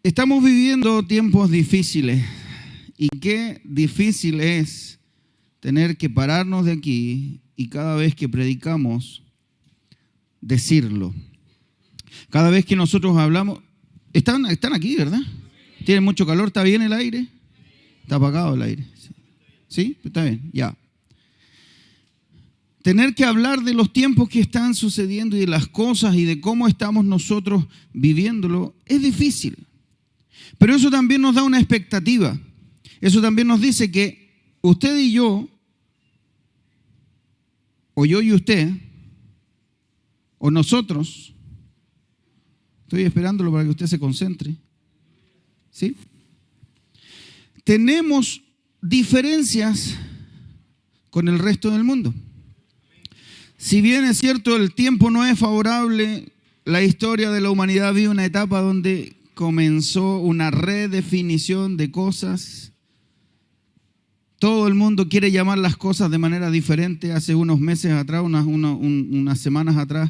Estamos viviendo tiempos difíciles y qué difícil es tener que pararnos de aquí y cada vez que predicamos decirlo. Cada vez que nosotros hablamos, están aquí, ¿verdad? ¿Tienen mucho calor? ¿Está bien el aire? ¿Está apagado el aire? ¿Sí? Está bien, ya. Tener que hablar de los tiempos que están sucediendo y de las cosas y de cómo estamos nosotros viviéndolo es difícil. Pero eso también nos da una expectativa. Eso también nos dice que usted y yo, o yo y usted, o nosotros, estoy esperándolo para que usted se concentre, ¿sí? Tenemos diferencias con el resto del mundo. Si bien es cierto, el tiempo no es favorable, la historia de la humanidad vive una etapa donde comenzó una redefinición de cosas. Todo el mundo quiere llamar las cosas de manera diferente. Hace unos meses atrás, unas semanas atrás,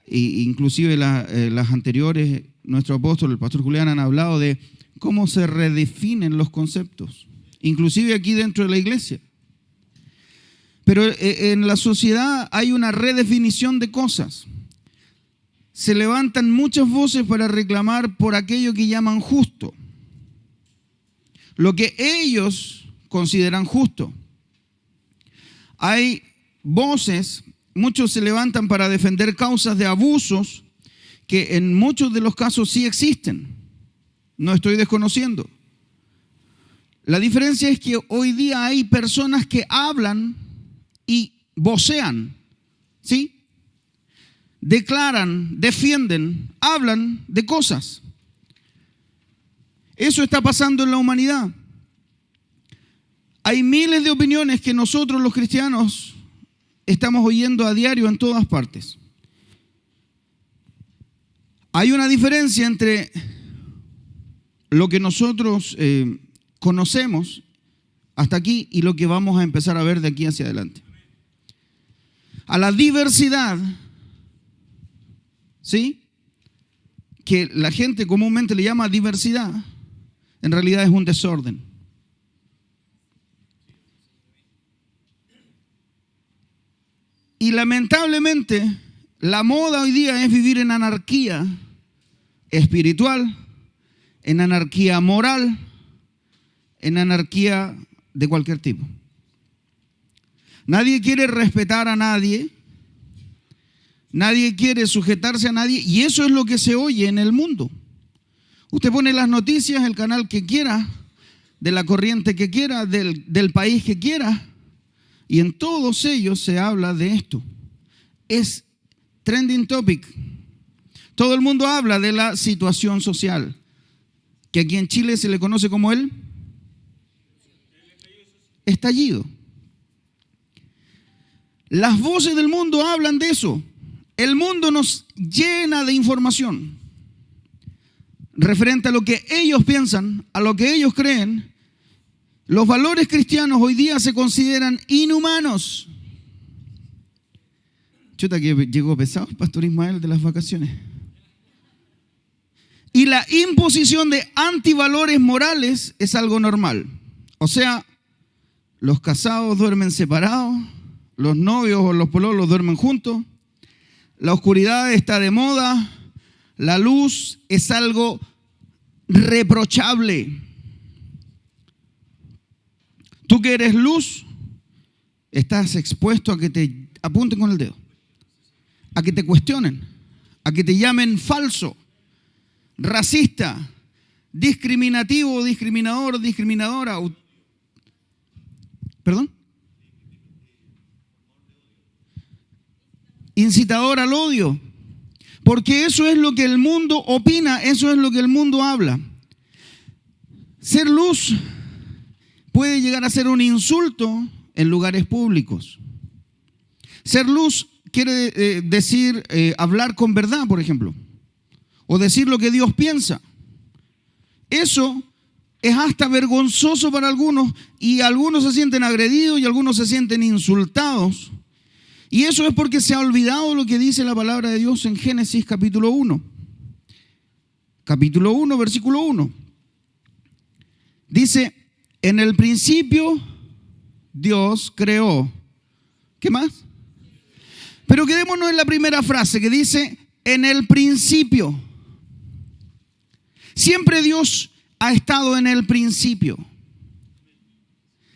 e inclusive las anteriores, nuestro apóstol, el pastor Julián, han hablado de cómo se redefinen los conceptos, inclusive aquí dentro de la iglesia. Pero en la sociedad hay una redefinición de cosas. Se levantan muchas voces para reclamar por aquello que llaman justo, lo que ellos consideran justo. Hay voces, muchos se levantan para defender causas de abusos que en muchos de los casos sí existen. No estoy desconociendo. La diferencia es que hoy día hay personas que hablan y vocean, ¿sí? Declaran, defienden, hablan de cosas. Eso está pasando en la humanidad. Hay miles de opiniones que nosotros los cristianos estamos oyendo a diario en todas partes. Hay una diferencia entre lo que nosotros conocemos hasta aquí y lo que vamos a empezar a ver de aquí hacia adelante. A la diversidad, ¿sí?, que la gente comúnmente le llama diversidad, en realidad es un desorden. Y lamentablemente, la moda hoy día es vivir en anarquía espiritual, en anarquía moral, en anarquía de cualquier tipo. Nadie quiere respetar a nadie, nadie quiere sujetarse a nadie, y eso es lo que se oye en el mundo. Usted pone las noticias, el canal que quiera, de la corriente que quiera, del país que quiera, y en todos ellos se habla de esto. Es trending topic. Todo el mundo habla de la situación social, que aquí en Chile se le conoce como el estallido. Las voces del mundo hablan de eso. El mundo nos llena de información referente a lo que ellos piensan, a lo que ellos creen. Los valores cristianos hoy día se consideran inhumanos. Chuta, que llegó pesado el pastor Ismael de las vacaciones. Y la imposición de antivalores morales es algo normal. O sea, los casados duermen separados, los novios o los pololos duermen juntos, la oscuridad está de moda, la luz es algo reprochable. Tú que eres luz, estás expuesto a que te apunten con el dedo, a que te cuestionen, a que te llamen falso, racista, discriminativo, discriminador, discriminadora. ¿Perdón? Incitador al odio. Porque eso es lo que el mundo opina, eso es lo que el mundo habla. Ser luz puede llegar a ser un insulto en lugares públicos. Ser luz quiere decir hablar con verdad, por ejemplo, o decir lo que Dios piensa. Eso es hasta vergonzoso para algunos, y algunos se sienten agredidos y algunos se sienten insultados. Y eso es porque se ha olvidado lo que dice la palabra de Dios en Génesis capítulo 1. capítulo 1, versículo 1. Dice, en el principio Dios creó. ¿Qué más? Pero quedémonos en la primera frase que dice, en el principio. Siempre Dios ha estado en el principio.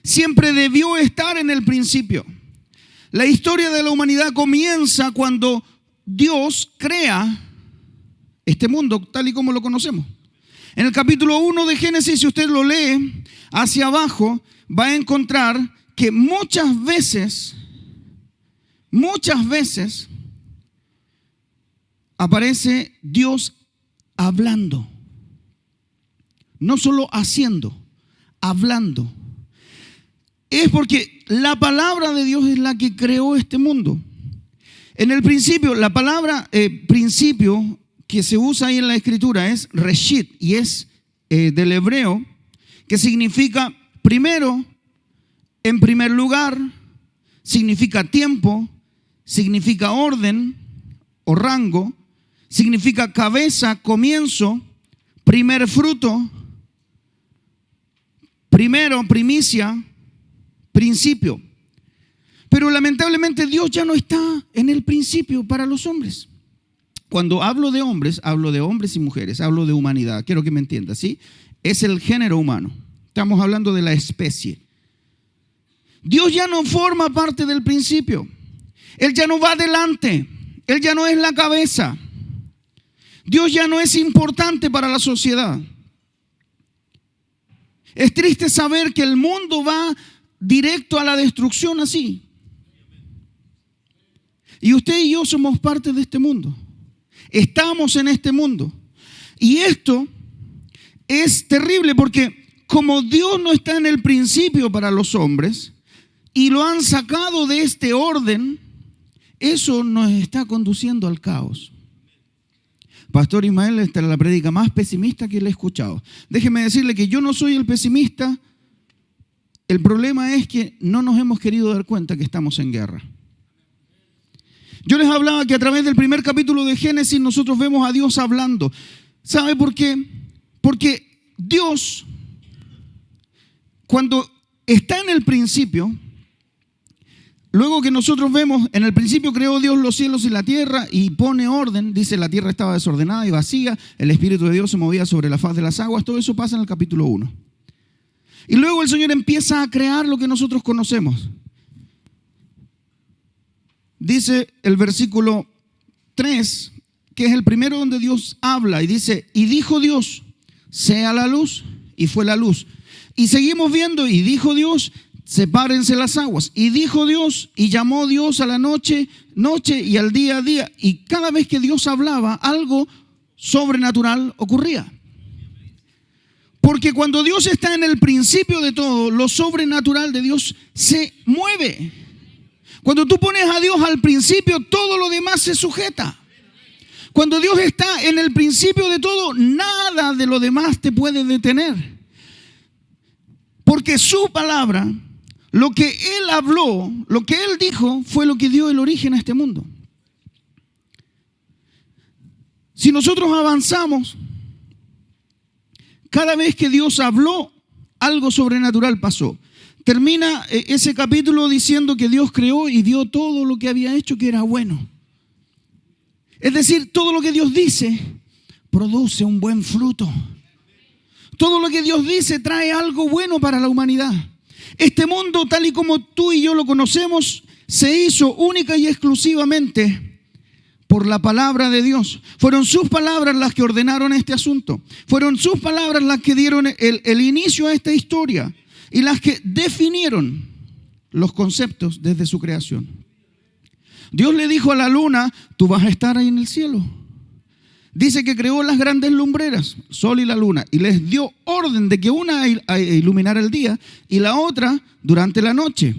Siempre debió estar en el principio. La historia de la humanidad comienza cuando Dios crea este mundo tal y como lo conocemos. En el capítulo 1 de Génesis, si usted lo lee hacia abajo, va a encontrar que muchas veces aparece Dios hablando. No solo haciendo, hablando. Es porque la palabra de Dios es la que creó este mundo. En el principio, la palabra principio que se usa ahí en la escritura es reshit y es del hebreo, que significa primero, en primer lugar, significa tiempo, significa orden o rango, significa cabeza, comienzo, primer fruto, primero, primicia, principio. Pero lamentablemente Dios ya no está en el principio para los hombres. Cuando hablo de hombres y mujeres, hablo de humanidad. Quiero que me entiendas, ¿sí? Es el género humano. Estamos hablando de la especie. Dios ya no forma parte del principio. Él ya no va adelante. Él ya no es la cabeza. Dios ya no es importante para la sociedad. Es triste saber que el mundo va directo a la destrucción así. Y usted y yo somos parte de este mundo. Estamos en este mundo. Y esto es terrible porque como Dios no está en el principio para los hombres y lo han sacado de este orden, eso nos está conduciendo al caos. Pastor Ismael, esta es la prédica más pesimista que le he escuchado. Déjeme decirle que yo no soy el pesimista. El problema es que no nos hemos querido dar cuenta que estamos en guerra. Yo les hablaba que a través del primer capítulo de Génesis nosotros vemos a Dios hablando. ¿Sabe por qué? Porque Dios, cuando está en el principio, luego que nosotros vemos, en el principio creó Dios los cielos y la tierra y pone orden, dice la tierra estaba desordenada y vacía, el Espíritu de Dios se movía sobre la faz de las aguas, todo eso pasa en el capítulo 1. Y luego el Señor empieza a crear lo que nosotros conocemos. Dice el versículo 3, que es el primero donde Dios habla y dice, y dijo Dios, sea la luz, y fue la luz. Y seguimos viendo, y dijo Dios, sepárense las aguas. Y dijo Dios, y llamó Dios a la noche, noche, y al día, día. Y cada vez que Dios hablaba, algo sobrenatural ocurría. Porque cuando Dios está en el principio de todo, lo sobrenatural de Dios se mueve. Cuando tú pones a Dios al principio, todo lo demás se sujeta. Cuando Dios está en el principio de todo, nada de lo demás te puede detener. Porque su palabra, lo que Él habló, lo que Él dijo, fue lo que dio el origen a este mundo. Si nosotros avanzamos, cada vez que Dios habló, algo sobrenatural pasó. Termina ese capítulo diciendo que Dios creó y dio todo lo que había hecho que era bueno. Es decir, todo lo que Dios dice produce un buen fruto. Todo lo que Dios dice trae algo bueno para la humanidad. Este mundo, tal y como tú y yo lo conocemos, se hizo única y exclusivamente por la palabra de Dios. Fueron sus palabras las que ordenaron este asunto. Fueron sus palabras las que dieron el inicio a esta historia y las que definieron los conceptos desde su creación. Dios le dijo a la luna, tú vas a estar ahí en el cielo. Dice que creó las grandes lumbreras, sol y la luna, y les dio orden de que una iluminara el día y la otra durante la noche.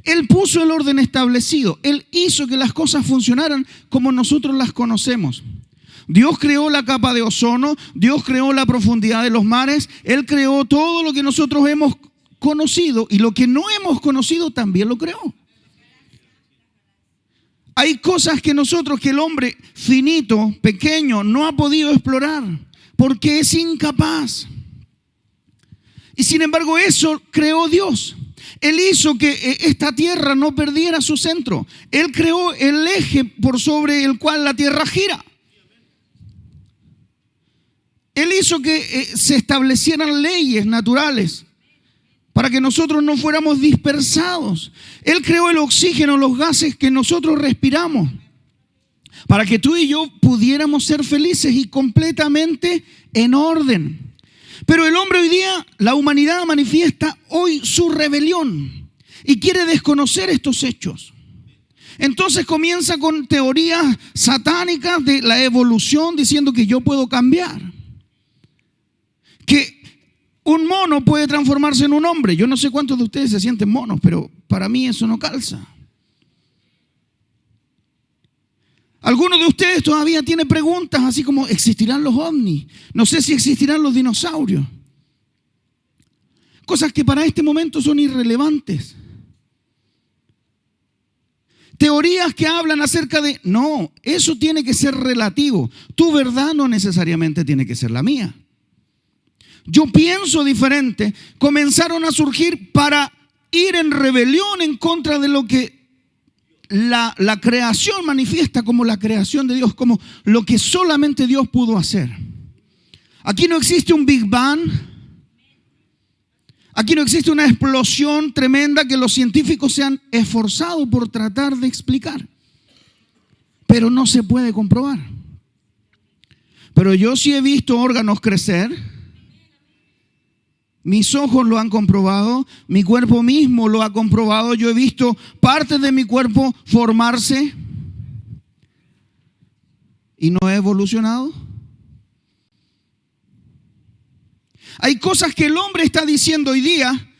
Él puso el orden establecido. Él hizo que las cosas funcionaran como nosotros las conocemos. Dios creó la capa de ozono, Dios creó la profundidad de los mares, Él creó todo lo que nosotros hemos conocido y lo que no hemos conocido también lo creó. Hay cosas que el hombre finito, pequeño, no ha podido explorar. porque es incapaz. Y sin embargo eso creó Dios. Él hizo que esta tierra no perdiera su centro. Él creó el eje por sobre el cual la tierra gira. Él hizo que se establecieran leyes naturales para que nosotros no fuéramos dispersados. Él creó el oxígeno, los gases que nosotros respiramos, para que tú y yo pudiéramos ser felices y completamente en orden. Pero el hombre hoy día, la humanidad manifiesta hoy su rebelión y quiere desconocer estos hechos. Entonces comienza con teorías satánicas de la evolución, diciendo que yo puedo cambiar, que un mono puede transformarse en un hombre. Yo no sé cuántos de ustedes se sienten monos, pero para mí eso no calza. Algunos de ustedes todavía tienen preguntas así como, ¿existirán los ovnis? No sé si existirán los dinosaurios. Cosas que para este momento son irrelevantes. Teorías que hablan acerca de, no, eso tiene que ser relativo. Tu verdad no necesariamente tiene que ser la mía. Yo pienso diferente. Comenzaron a surgir para ir en rebelión en contra de lo que la creación manifiesta como la creación de Dios, como lo que solamente Dios pudo hacer. Aquí no existe un Big Bang. Aquí no existe una explosión tremenda que los científicos se han esforzado por tratar de explicar, pero no se puede comprobar. Pero yo sí he visto órganos crecer. Mis ojos lo han comprobado, mi cuerpo mismo lo ha comprobado. Yo he visto partes de mi cuerpo formarse y no he evolucionado. Hay cosas que el hombre está diciendo hoy día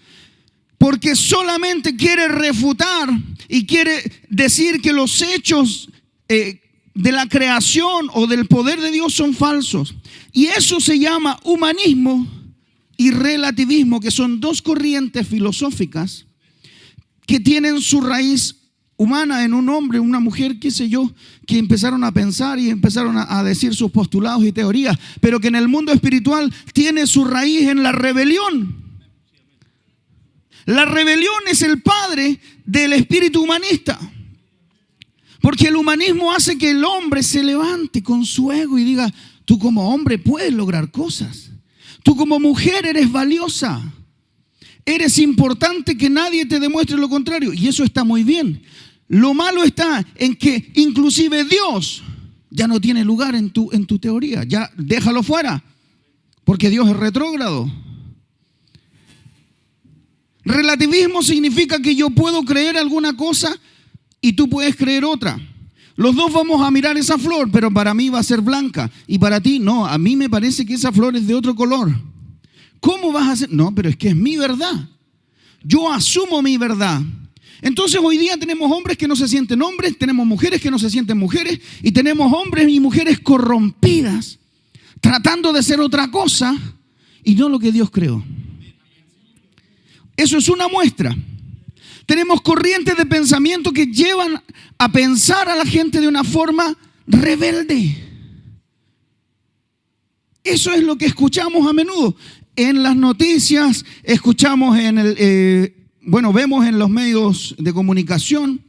porque solamente quiere refutar y quiere decir que los hechos de la creación o del poder de Dios son falsos. Y eso se llama humanismo y relativismo, que son dos corrientes filosóficas que tienen su raíz humana en un hombre, una mujer, qué sé yo, que empezaron a pensar y empezaron a decir sus postulados y teorías, pero que en el mundo espiritual tiene su raíz en la rebelión. La rebelión es el padre del espíritu humanista, porque el humanismo hace que el hombre se levante con su ego y diga, tú como hombre puedes lograr cosas. Tú como mujer eres valiosa, eres importante, que nadie te demuestre lo contrario. Y eso está muy bien. Lo malo está en que inclusive Dios ya no tiene lugar en tu teoría. Ya déjalo fuera, porque Dios es retrógrado. Relativismo significa que yo puedo creer alguna cosa y tú puedes creer otra. Los dos vamos a mirar esa flor, pero para mí va a ser blanca. Y para ti, no, a mí me parece que esa flor es de otro color. ¿Cómo vas a hacer? No, pero es que es mi verdad. Yo asumo mi verdad. Entonces hoy día tenemos hombres que no se sienten hombres, tenemos mujeres que no se sienten mujeres, y tenemos hombres y mujeres corrompidas, tratando de ser otra cosa y no lo que Dios creó. Eso es una muestra. Tenemos corrientes de pensamiento que llevan a pensar a la gente de una forma rebelde. Eso es lo que escuchamos a menudo en las noticias, escuchamos vemos en los medios de comunicación.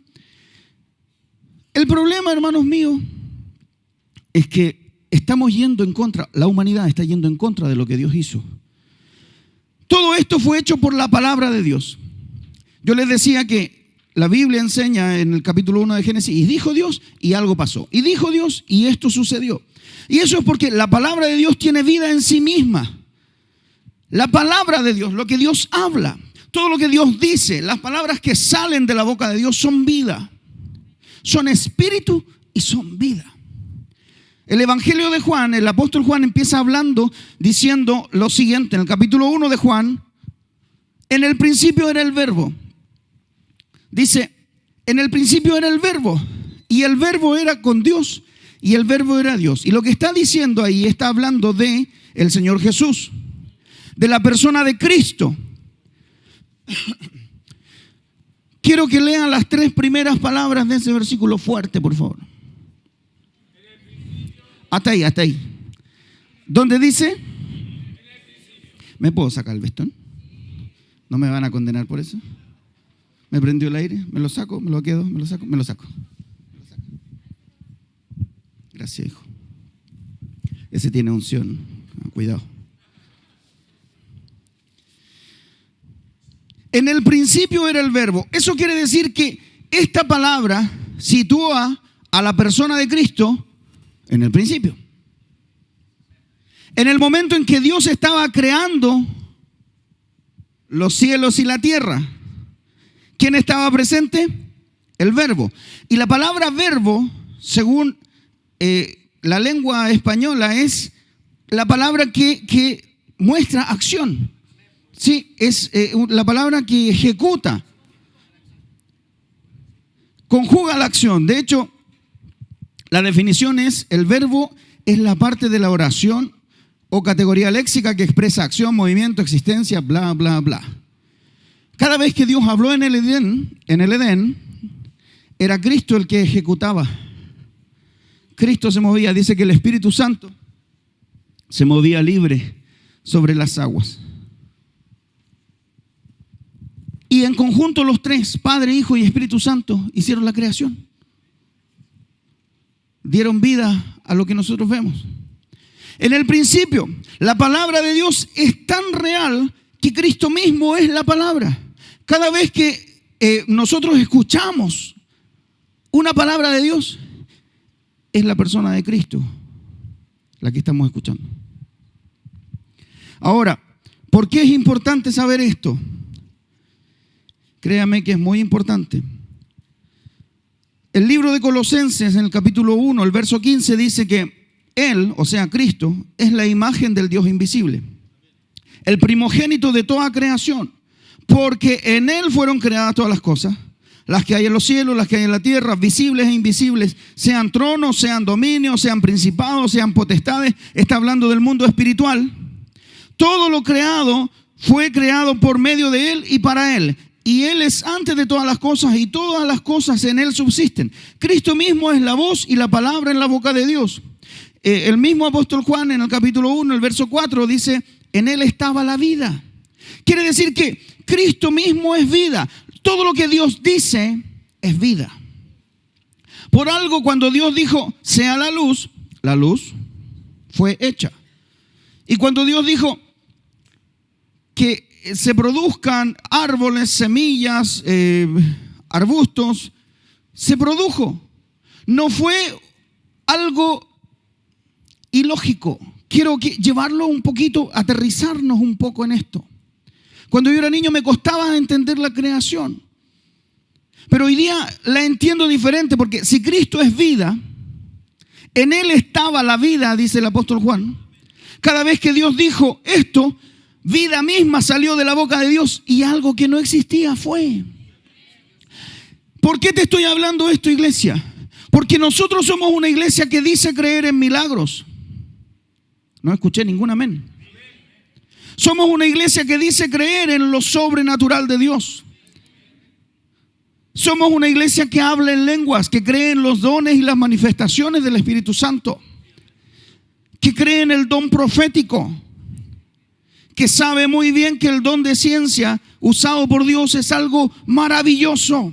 El problema, hermanos míos, es que estamos yendo en contra, la humanidad está yendo en contra de lo que Dios hizo. Todo esto fue hecho por la palabra de Dios. Yo les decía que la Biblia enseña en el capítulo 1 de Génesis, y dijo Dios y algo pasó. Y dijo Dios y esto sucedió. Y eso es porque la palabra de Dios tiene vida en sí misma. La palabra de Dios, lo que Dios habla, todo lo que Dios dice, las palabras que salen de la boca de Dios son vida. Son espíritu y son vida. El Evangelio de Juan, el apóstol Juan empieza hablando, diciendo lo siguiente, en el capítulo 1 de Juan: en el principio era el verbo. Dice, en el principio era el verbo, y el verbo era con Dios, y el verbo era Dios. Y lo que está diciendo ahí, está hablando de el Señor Jesús, de la persona de Cristo. Quiero que lean las 3 primeras palabras de ese versículo fuerte, por favor. Hasta ahí, hasta ahí. ¿Dónde dice? ¿Me puedo sacar el vestón? ¿No me van a condenar por eso? ¿Me prendió el aire? ¿Me lo saco? ¿Me lo quedo? ¿Me lo saco? Me lo saco. Gracias, hijo. Ese tiene unción. Cuidado. En el principio era el verbo. Eso quiere decir que esta palabra sitúa a la persona de Cristo en el principio. En el momento en que Dios estaba creando los cielos y la tierra, ¿quién estaba presente? El verbo. Y la palabra verbo, según la lengua española, es la palabra que muestra acción. Sí, es la palabra que ejecuta, conjuga la acción. De hecho, la definición es: el verbo es la parte de la oración o categoría léxica que expresa acción, movimiento, existencia, bla, bla, bla. Cada vez que Dios habló en el Edén, era Cristo el que ejecutaba. Cristo se movía. Dice que el Espíritu Santo se movía libre sobre las aguas. Y en conjunto los tres, Padre, Hijo y Espíritu Santo, hicieron la creación. Dieron vida a lo que nosotros vemos. En el principio, la palabra de Dios es tan real que Cristo mismo es la palabra. Cada vez que nosotros escuchamos una palabra de Dios, es la persona de Cristo la que estamos escuchando. Ahora, ¿por qué es importante saber esto? Créame que es muy importante. El libro de Colosenses, en el capítulo 1, el verso 15, dice que Él, o sea, Cristo, es la imagen del Dios invisible, el primogénito de toda creación, porque en Él fueron creadas todas las cosas, las que hay en los cielos, las que hay en la tierra, visibles e invisibles, sean tronos, sean dominios, sean principados, sean potestades. Está hablando del mundo espiritual. Todo lo creado fue creado por medio de Él y para Él. Y Él es antes de todas las cosas y todas las cosas en Él subsisten. Cristo mismo es la voz y la palabra en la boca de Dios. El mismo apóstol Juan en el capítulo 1, el verso 4 dice: en Él estaba la vida. Quiere decir que Cristo mismo es vida. Todo lo que Dios dice es vida. Por algo, cuando Dios dijo sea la luz fue hecha. Y cuando Dios dijo que se produzcan árboles, semillas, arbustos, se produjo. No fue algo ilógico. Quiero llevarlo un poquito, aterrizarnos un poco en esto. Cuando yo era niño me costaba entender la creación. Pero hoy día la entiendo diferente, porque si Cristo es vida, en Él estaba la vida, dice el apóstol Juan. Cada vez que Dios dijo esto, vida misma salió de la boca de Dios y algo que no existía fue. ¿Por qué te estoy hablando esto, iglesia? Porque nosotros somos una iglesia que dice creer en milagros. No escuché ningún amén. Somos una iglesia que dice creer en lo sobrenatural de Dios. Somos una iglesia que habla en lenguas, que cree en los dones y las manifestaciones del Espíritu Santo, que cree en el don profético, que sabe muy bien que el don de ciencia usado por Dios es algo maravilloso.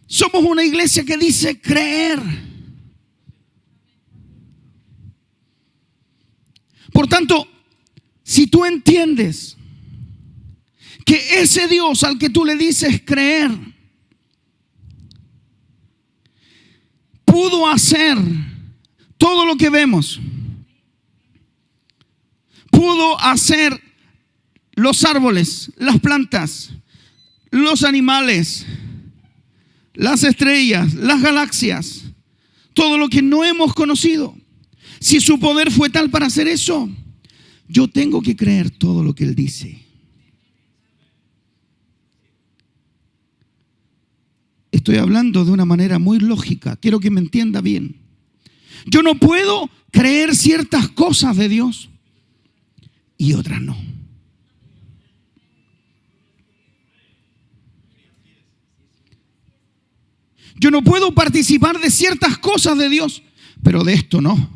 Somos una iglesia que dice creer. Por tanto, si tú entiendes que ese Dios al que tú le dices creer pudo hacer todo lo que vemos, pudo hacer los árboles, las plantas, los animales, las estrellas, las galaxias, todo lo que no hemos conocido. Si su poder fue tal para hacer eso, yo tengo que creer todo lo que Él dice. Estoy hablando de una manera muy lógica. Quiero que me entienda bien. Yo no puedo creer ciertas cosas de Dios y otras no. Yo no puedo participar de ciertas cosas de Dios, pero de esto no.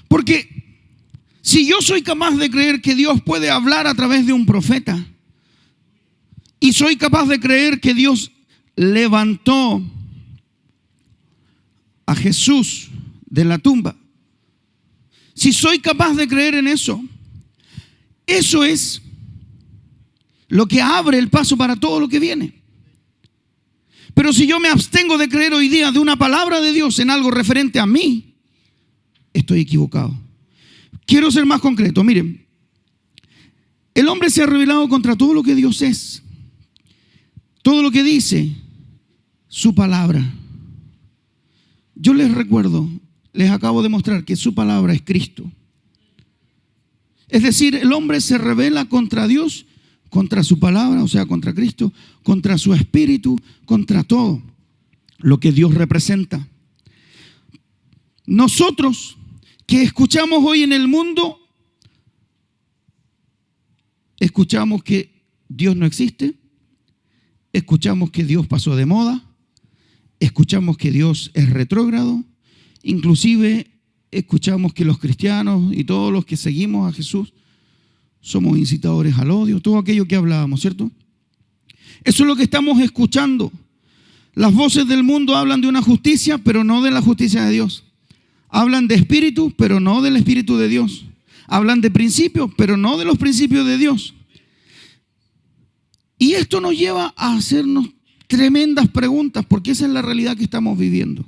Porque si yo soy capaz de creer que Dios puede hablar a través de un profeta, y soy capaz de creer que Dios levantó a Jesús de la tumba, si soy capaz de creer en eso, eso es lo que abre el paso para todo lo que viene. Pero si yo me abstengo de creer hoy día de una palabra de Dios en algo referente a mí, estoy equivocado. Quiero ser más concreto. Miren, el hombre se ha rebelado contra todo lo que Dios es, todo lo que dice su palabra. Yo les recuerdo, les acabo de mostrar que su palabra es Cristo. Es decir, el hombre se rebela contra Dios, contra su palabra, o sea, contra Cristo, contra su espíritu, contra todo lo que Dios representa. Nosotros que escuchamos hoy en el mundo, escuchamos que Dios no existe, escuchamos que Dios pasó de moda, escuchamos que Dios es retrógrado, inclusive escuchamos que los cristianos y todos los que seguimos a Jesús somos incitadores al odio, todo aquello que hablábamos, ¿cierto? Eso es lo que estamos escuchando. Las voces del mundo hablan de una justicia, pero no de la justicia de Dios. Hablan de espíritu, pero no del espíritu de Dios. Hablan de principios, pero no de los principios de Dios. Y esto nos lleva a hacernos tremendas preguntas, porque esa es la realidad que estamos viviendo.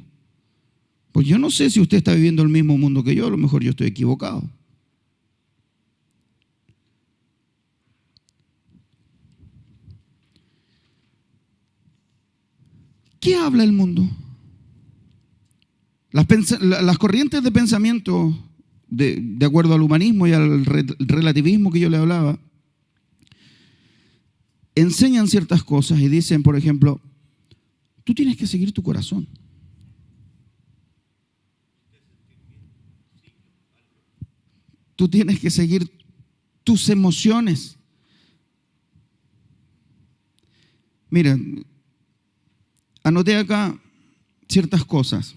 Pues yo no sé si usted está viviendo el mismo mundo que yo, a lo mejor yo estoy equivocado. ¿Qué habla el mundo? Las corrientes de pensamiento, de acuerdo al humanismo y al relativismo que yo le hablaba, enseñan ciertas cosas y dicen, por ejemplo, tú tienes que seguir tu corazón. Tú tienes que seguir tus emociones. Mira, anoté acá ciertas cosas.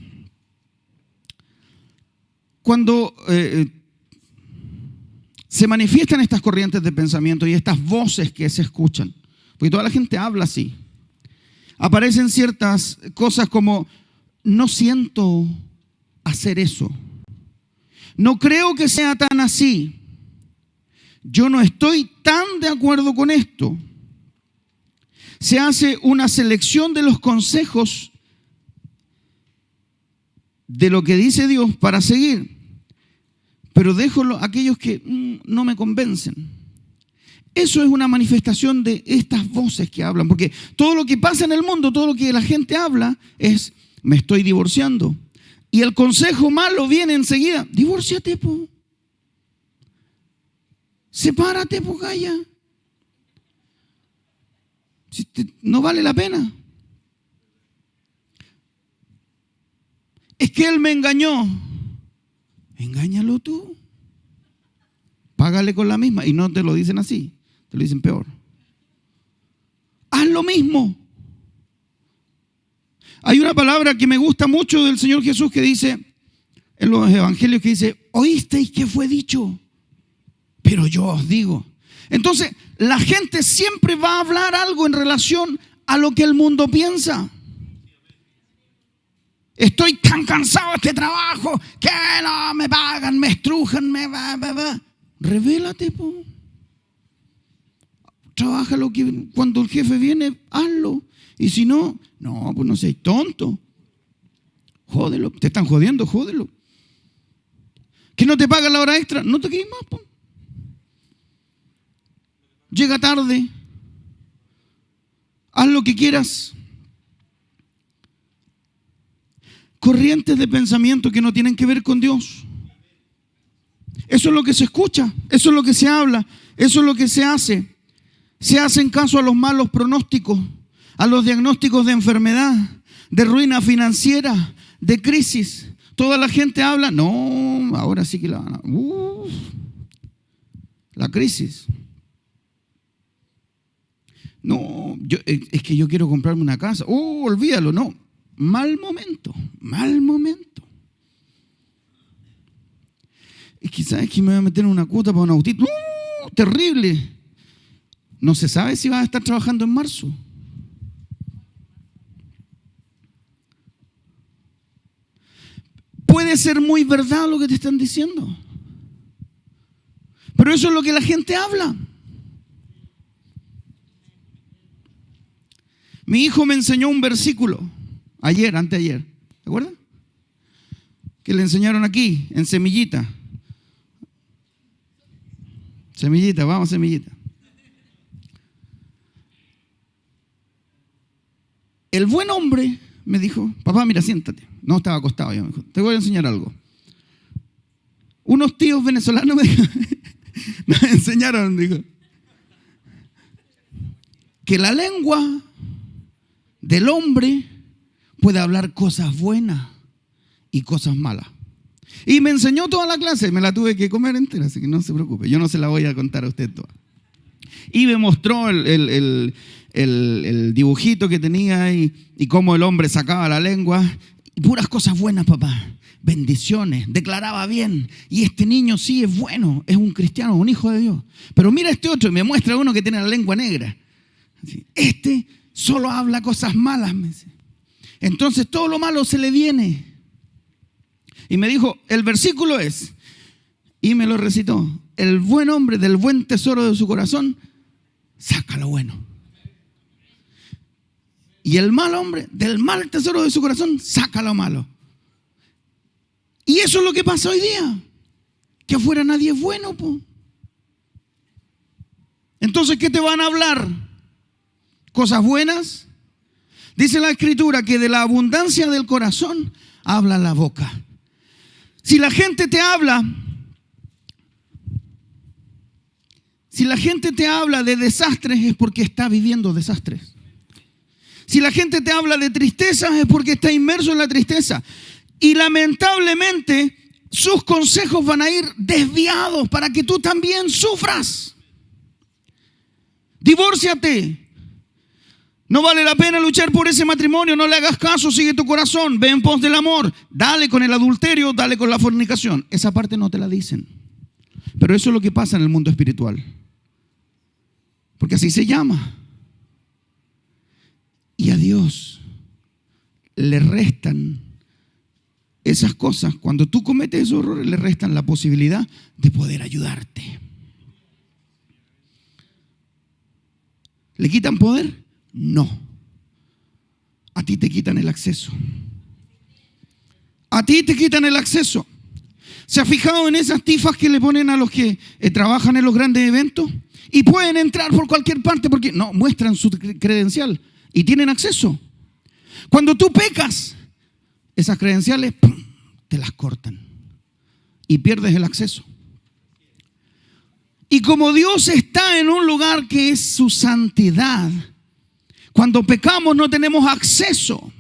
Cuando se manifiestan estas corrientes de pensamiento y estas voces que se escuchan, porque toda la gente habla así, aparecen ciertas cosas como, no siento hacer eso, no creo que sea tan así, yo no estoy tan de acuerdo con esto. Se hace una selección de los consejos de lo que dice Dios para seguir, pero dejo aquellos que no me convencen. Eso es una manifestación de estas voces que hablan, porque todo lo que pasa en el mundo, todo lo que la gente habla es, me estoy divorciando. Y el consejo malo viene enseguida, divórciate, po. Sepárate, po, calla. No vale la pena. Es que él me engañó. Engáñalo tú. Págale con la misma. Y no te lo dicen así, te lo dicen peor. Haz lo mismo. Hay una palabra que me gusta mucho del Señor Jesús que dice, en los evangelios, que dice, oísteis que fue dicho, pero yo os digo. Entonces, la gente siempre va a hablar algo en relación a lo que el mundo piensa. Estoy tan cansado de este trabajo que no me pagan, me estrujan, Revélate, po. Trabaja lo que cuando el jefe viene, hazlo. Y si no, pues no seas tonto. Jódelo, te están jodiendo, jódelo. Que no te pagan la hora extra, no te quedes más, po. Llega tarde, haz lo que quieras. Corrientes de pensamiento que no tienen que ver con Dios. Eso es lo que se escucha, eso es lo que se habla, eso es lo que se hace. Se hacen caso a los malos pronósticos, a los diagnósticos de enfermedad, de ruina financiera, de crisis. Toda la gente habla, no, ahora sí que la van a... la crisis. No, es que yo quiero comprarme una casa. Olvídalo, no. Mal momento, mal momento. Es que sabes que me voy a meter en una cuota para un autito. Terrible. No se sabe si vas a estar trabajando en marzo. Puede ser muy verdad lo que te están diciendo. Pero eso es lo que la gente habla. Mi hijo me enseñó un versículo anteayer, ¿te acuerdas? Que le enseñaron aquí, en Semillita. Semillita, vamos Semillita. El buen hombre me dijo, papá, mira, siéntate. No, estaba acostado, ya me dijo, te voy a enseñar algo. Unos tíos venezolanos me enseñaron, dijo, que la lengua del hombre puede hablar cosas buenas y cosas malas. Y me enseñó toda la clase, me la tuve que comer entera, así que no se preocupe, yo no se la voy a contar a usted toda. Y me mostró el dibujito que tenía y cómo el hombre sacaba la lengua. Y puras cosas buenas, papá. Bendiciones, declaraba bien. Y este niño sí es bueno, es un cristiano, un hijo de Dios. Pero mira este otro y me muestra uno que tiene la lengua negra. Este solo habla cosas malas. Entonces todo lo malo se le viene. Y me dijo, el versículo es, y me lo recitó, el buen hombre del buen tesoro de su corazón saca lo bueno. Y el mal hombre del mal tesoro de su corazón saca lo malo. Y eso es lo que pasa hoy día. Que afuera nadie es bueno, po. Entonces, ¿qué te van a hablar? ¿Cosas buenas? Dice la Escritura que de la abundancia del corazón habla la boca. Si la gente te habla de desastres es porque está viviendo desastres. Si la gente te habla de tristezas es porque está inmerso en la tristeza. Y lamentablemente sus consejos van a ir desviados para que tú también sufras. Divórciate. No vale la pena luchar por ese matrimonio, no le hagas caso, sigue tu corazón, ve en pos del amor, dale con el adulterio, dale con la fornicación. Esa parte no te la dicen. Pero eso es lo que pasa en el mundo espiritual. Porque así se llama. Y a Dios le restan esas cosas. Cuando tú cometes esos errores, le restan la posibilidad de poder ayudarte. ¿Le quitan poder? No. A ti te quitan el acceso. A ti te quitan el acceso. ¿Se ha fijado en esas tifas que le ponen a los que trabajan en los grandes eventos? Y pueden entrar por cualquier parte porque no muestran su credencial y tienen acceso. Cuando tú pecas, esas credenciales ¡pum!, te las cortan y pierdes el acceso. Y como Dios está en un lugar que es su santidad, cuando pecamos no tenemos acceso,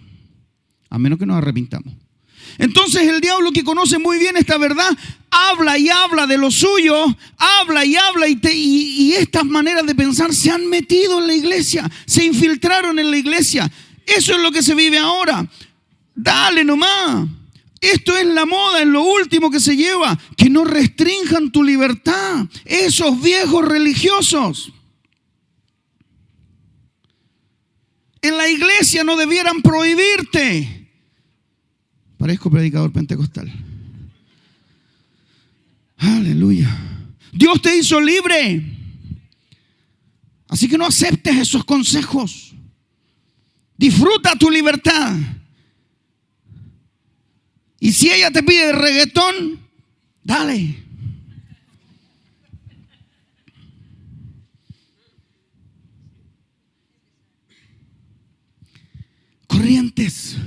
a menos que nos arrepintamos. Entonces el diablo, que conoce muy bien esta verdad, habla y habla de lo suyo, habla y estas maneras de pensar se han metido en la iglesia, se infiltraron en la iglesia. Eso es lo que se vive ahora. Dale nomás. Esto es la moda, es lo último que se lleva. Que no restrinjan tu libertad. Esos viejos religiosos. En la iglesia no debieran prohibirte. Parezco predicador pentecostal. Aleluya. Dios te hizo libre. Así que no aceptes esos consejos. Disfruta tu libertad. Y si ella te pide reggaetón, dale. Corrientes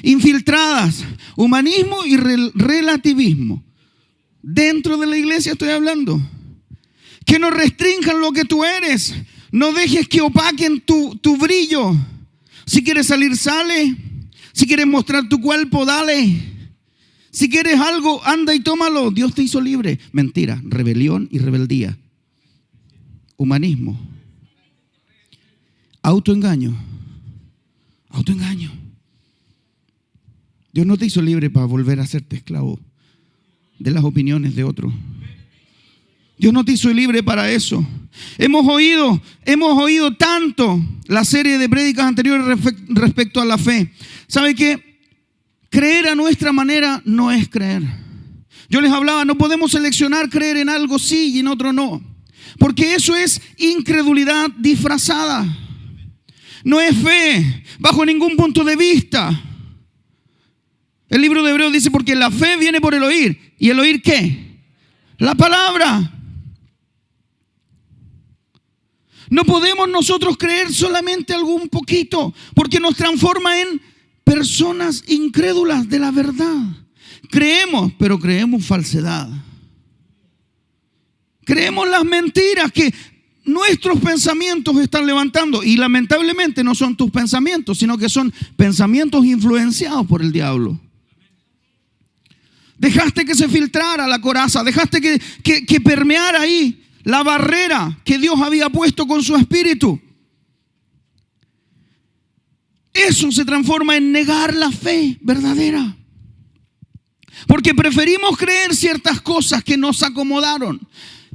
infiltradas, humanismo y relativismo. Dentro de la iglesia estoy hablando. Que no restrinjan lo que tú eres. No dejes que opaquen tu brillo. Si quieres salir, sale. Si quieres mostrar tu cuerpo, dale. Si quieres algo, anda y tómalo. Dios te hizo libre. Mentira, rebelión y rebeldía. Humanismo. Autoengaño. Autoengaño. Dios no te hizo libre para volver a hacerte esclavo de las opiniones de otros. Dios no te hizo libre para eso. Hemos oído tanto la serie de prédicas anteriores respecto a la fe. ¿Sabe qué? Creer a nuestra manera no es creer. Yo les hablaba, no podemos seleccionar creer en algo sí y en otro no. Porque eso es incredulidad disfrazada. No es fe bajo ningún punto de vista. El libro de Hebreos dice, porque la fe viene por el oír. ¿Y el oír qué? La palabra. No podemos nosotros creer solamente algún poquito, porque nos transforma en personas incrédulas de la verdad. Creemos, pero creemos falsedad. Creemos las mentiras que nuestros pensamientos están levantando. Y lamentablemente no son tus pensamientos, sino que son pensamientos influenciados por el diablo. Dejaste que se filtrara la coraza, dejaste que permeara ahí la barrera que Dios había puesto con su espíritu. Eso se transforma en negar la fe verdadera. Porque preferimos creer ciertas cosas que nos acomodaron.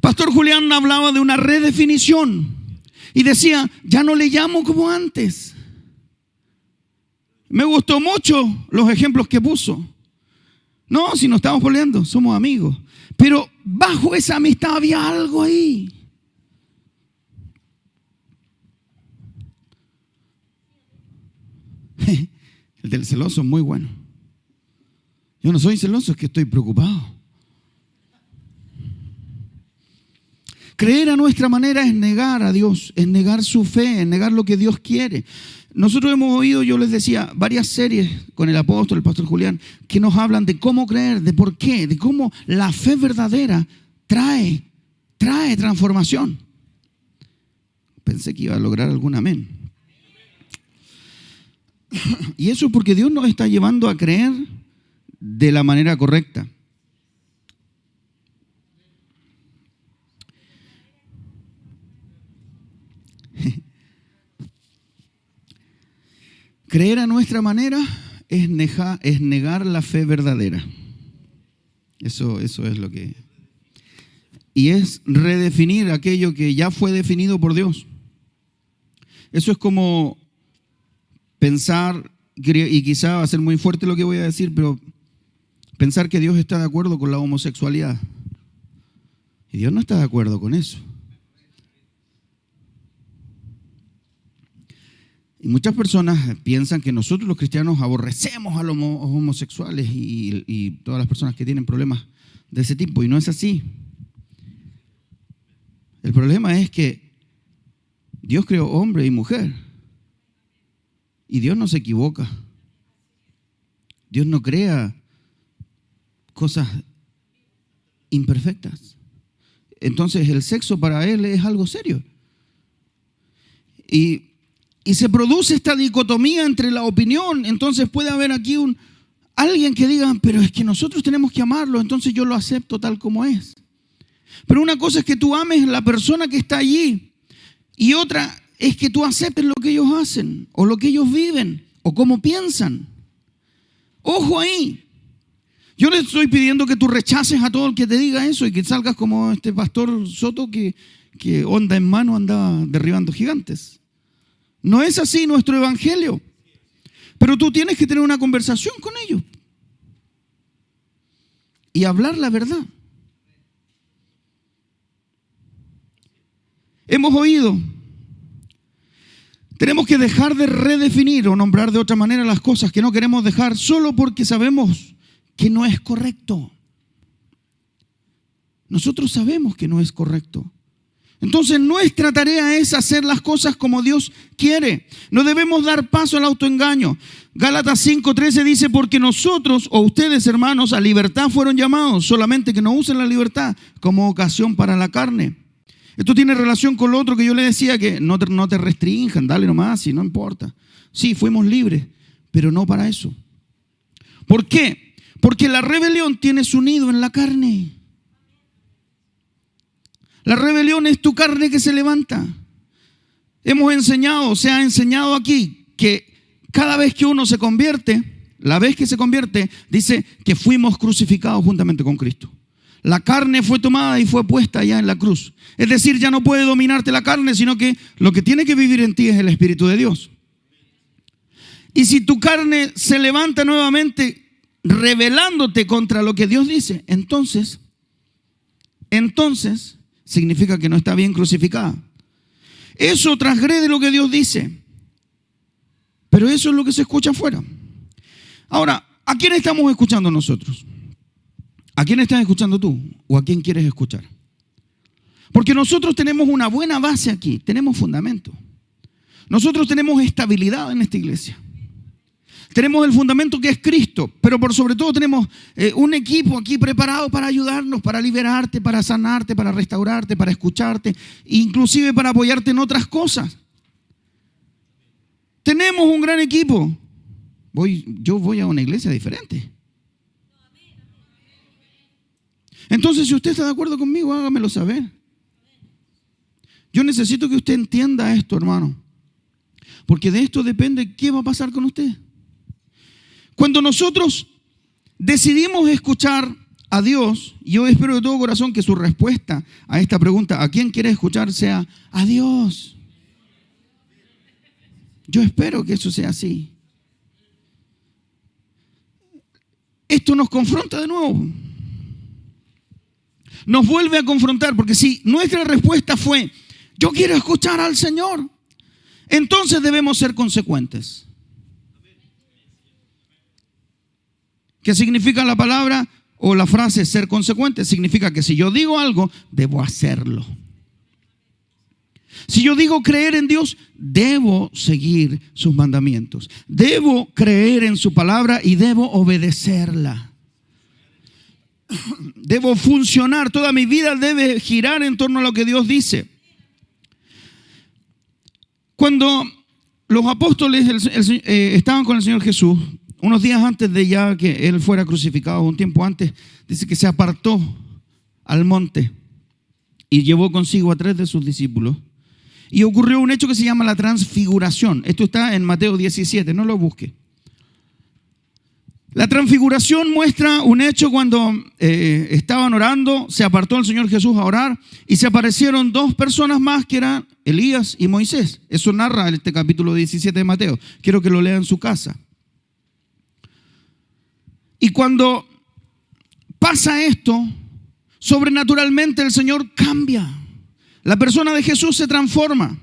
Pastor Julián hablaba de una redefinición y decía, ya no le llamo como antes. Me gustó mucho los ejemplos que puso. No, si no estamos peleando, somos amigos. Pero bajo esa amistad había algo ahí. El del celoso es muy bueno. Yo no soy celoso, es que estoy preocupado. Creer a nuestra manera es negar a Dios, es negar su fe, es negar lo que Dios quiere. Nosotros hemos oído, yo les decía, varias series con el apóstol, el pastor Julián, que nos hablan de cómo creer, de por qué, de cómo la fe verdadera trae transformación. Pensé que iba a lograr algún amén. Y eso es porque Dios nos está llevando a creer de la manera correcta. Creer a nuestra manera es negar la fe verdadera. Eso es lo que... Y es redefinir aquello que ya fue definido por Dios. Eso es como pensar, y quizá va a ser muy fuerte lo que voy a decir, pero pensar que Dios está de acuerdo con la homosexualidad. Y Dios no está de acuerdo con eso. Y muchas personas piensan que nosotros los cristianos aborrecemos a los homosexuales y todas las personas que tienen problemas de ese tipo, y no es así. El problema es que Dios creó hombre y mujer, y Dios no se equivoca. Dios no crea cosas imperfectas. Entonces el sexo para Él es algo serio. Y se produce esta dicotomía entre la opinión. Entonces puede haber aquí alguien que diga, pero es que nosotros tenemos que amarlo, entonces yo lo acepto tal como es. Pero una cosa es que tú ames la persona que está allí, y otra es que tú aceptes lo que ellos hacen, o lo que ellos viven, o cómo piensan. Ojo ahí. Yo le estoy pidiendo que tú rechaces a todo el que te diga eso y que salgas como este pastor Soto que onda en mano andaba derribando gigantes. No es así nuestro evangelio. Pero tú tienes que tener una conversación con ellos y hablar la verdad. Hemos oído. Tenemos que dejar de redefinir o nombrar de otra manera las cosas que no queremos dejar solo porque sabemos que no es correcto. Nosotros sabemos que no es correcto. Entonces nuestra tarea es hacer las cosas como Dios quiere. No debemos dar paso al autoengaño. Gálatas 5:13 dice, porque nosotros o ustedes, hermanos, a libertad fueron llamados, solamente que no usen la libertad como ocasión para la carne. Esto tiene relación con lo otro que yo le decía, que no te restrinjan, dale nomás y no importa. Sí, fuimos libres, pero no para eso. ¿Por qué? Porque la rebelión tiene su nido en la carne. La rebelión es tu carne que se levanta. Se ha enseñado aquí que cada vez que uno se convierte, la vez que se convierte, dice que fuimos crucificados juntamente con Cristo. La carne fue tomada y fue puesta allá en la cruz. Es decir, ya no puede dominarte la carne, sino que lo que tiene que vivir en ti es el Espíritu de Dios. Y si tu carne se levanta nuevamente rebelándote contra lo que Dios dice, entonces significa que no está bien crucificada. Eso transgrede lo que Dios dice. Pero eso es lo que se escucha afuera. Ahora, ¿a quién estamos escuchando nosotros? ¿A quién estás escuchando tú? ¿O a quién quieres escuchar? Porque nosotros tenemos una buena base aquí, tenemos fundamento. Nosotros tenemos estabilidad en esta iglesia. Tenemos el fundamento que es Cristo, pero por sobre todo tenemos un equipo aquí preparado para ayudarnos, para liberarte, para sanarte, para restaurarte, para escucharte, inclusive para apoyarte en otras cosas. Tenemos un gran equipo. Yo voy a una iglesia diferente. Entonces, si usted está de acuerdo conmigo, hágamelo saber. Yo necesito que usted entienda esto, hermano. Porque de esto depende qué va a pasar con usted. Cuando nosotros decidimos escuchar a Dios, yo espero de todo corazón que su respuesta a esta pregunta, ¿a quién quiere escuchar?, sea a Dios. Yo espero que eso sea así. Esto nos confronta de nuevo. Nos vuelve a confrontar, porque si nuestra respuesta fue, yo quiero escuchar al Señor, entonces debemos ser consecuentes. ¿Qué significa la palabra o la frase ser consecuente? Significa que si yo digo algo, debo hacerlo. Si yo digo creer en Dios, debo seguir sus mandamientos. Debo creer en su palabra y debo obedecerla. Debo funcionar, toda mi vida debe girar en torno a lo que Dios dice. Cuando los apóstoles estaban con el Señor Jesús, unos días antes de ya que Él fuera crucificado, un tiempo antes, dice que se apartó al monte y llevó consigo a 3 de sus discípulos. Y ocurrió un hecho que se llama la transfiguración. Esto está en Mateo 17, no lo busque. La transfiguración muestra un hecho cuando estaban orando, se apartó el Señor Jesús a orar y se aparecieron 2 personas más que eran Elías y Moisés. Eso narra este capítulo 17 de Mateo. Quiero que lo lea en su casa. Y cuando pasa esto, sobrenaturalmente el Señor cambia. La persona de Jesús se transforma.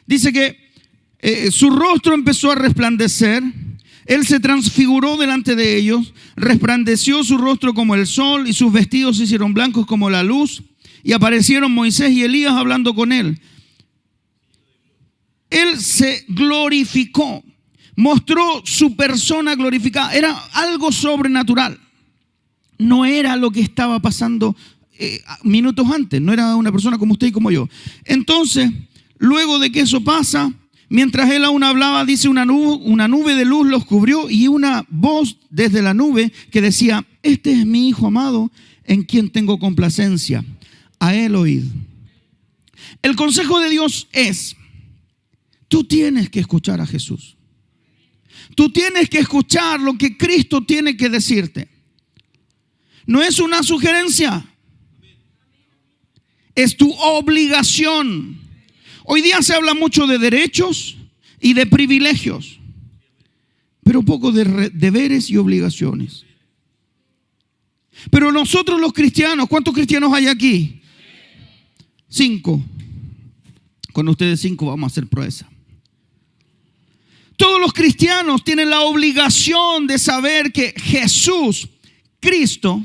Dice que su rostro empezó a resplandecer. Él se transfiguró delante de ellos, resplandeció su rostro como el sol y sus vestidos se hicieron blancos como la luz. Y aparecieron Moisés y Elías hablando con él. Él se glorificó, mostró su persona glorificada. Era algo sobrenatural. No era lo que estaba pasando minutos antes. No era una persona como usted y como yo. Entonces, luego de que eso pasa, mientras él aún hablaba, dice una nube de luz los cubrió y una voz desde la nube que decía, este es mi Hijo amado en quien tengo complacencia. A él oíd. El consejo de Dios es, tú tienes que escuchar a Jesús. Tú tienes que escuchar lo que Cristo tiene que decirte. No es una sugerencia. Es tu obligación. Hoy día se habla mucho de derechos y de privilegios, pero poco de deberes y obligaciones. Pero nosotros los cristianos, ¿cuántos cristianos hay aquí? 5. Con ustedes 5 vamos a hacer proeza. Todos los cristianos tienen la obligación de saber que Jesús, Cristo,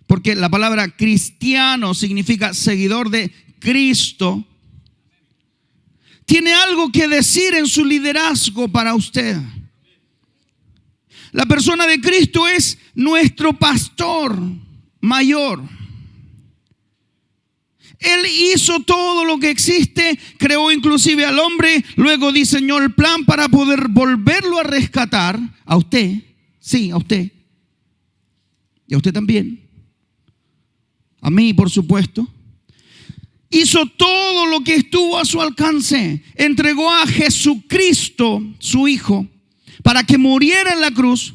porque la palabra cristiano significa seguidor de Cristo, tiene algo que decir en su liderazgo para usted. La persona de Cristo es nuestro pastor mayor. Él hizo todo lo que existe, creó inclusive al hombre, luego diseñó el plan para poder volverlo a rescatar a usted, sí, a usted, y a usted también, a mí por supuesto. hizo todo lo que estuvo a su alcance. Entregó a Jesucristo, su Hijo, para que muriera en la cruz,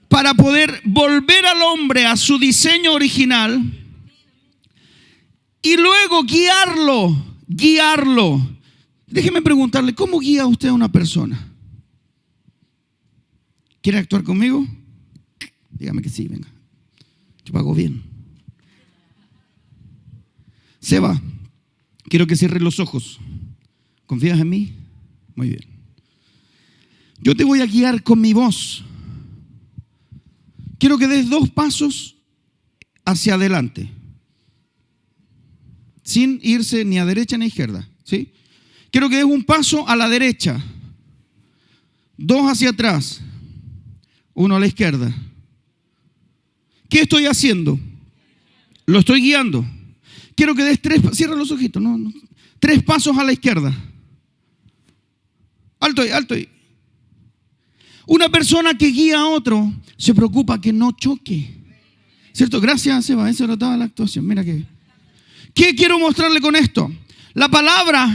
para poder volver al hombre a su diseño original y luego guiarlo. Déjeme preguntarle, ¿cómo guía usted a una persona? ¿Quiere actuar conmigo? Dígame que sí, venga. Yo pago bien. Seba, quiero que cierres los ojos. ¿Confías en mí? Muy bien. Yo te voy a guiar con mi voz. Quiero que des 2 pasos hacia adelante, sin irse ni a derecha ni a izquierda, ¿sí? Quiero que des un paso a la derecha, 2 hacia atrás, 1 a la izquierda. ¿Qué estoy haciendo? Lo estoy guiando. Quiero que des 3, cierra los ojitos, no, 3 pasos a la izquierda. Alto ahí. Una persona que guía a otro se preocupa que no choque. ¿Cierto? Gracias, Seba. Eso era toda la actuación. Mira ¿qué quiero mostrarle con esto? La palabra,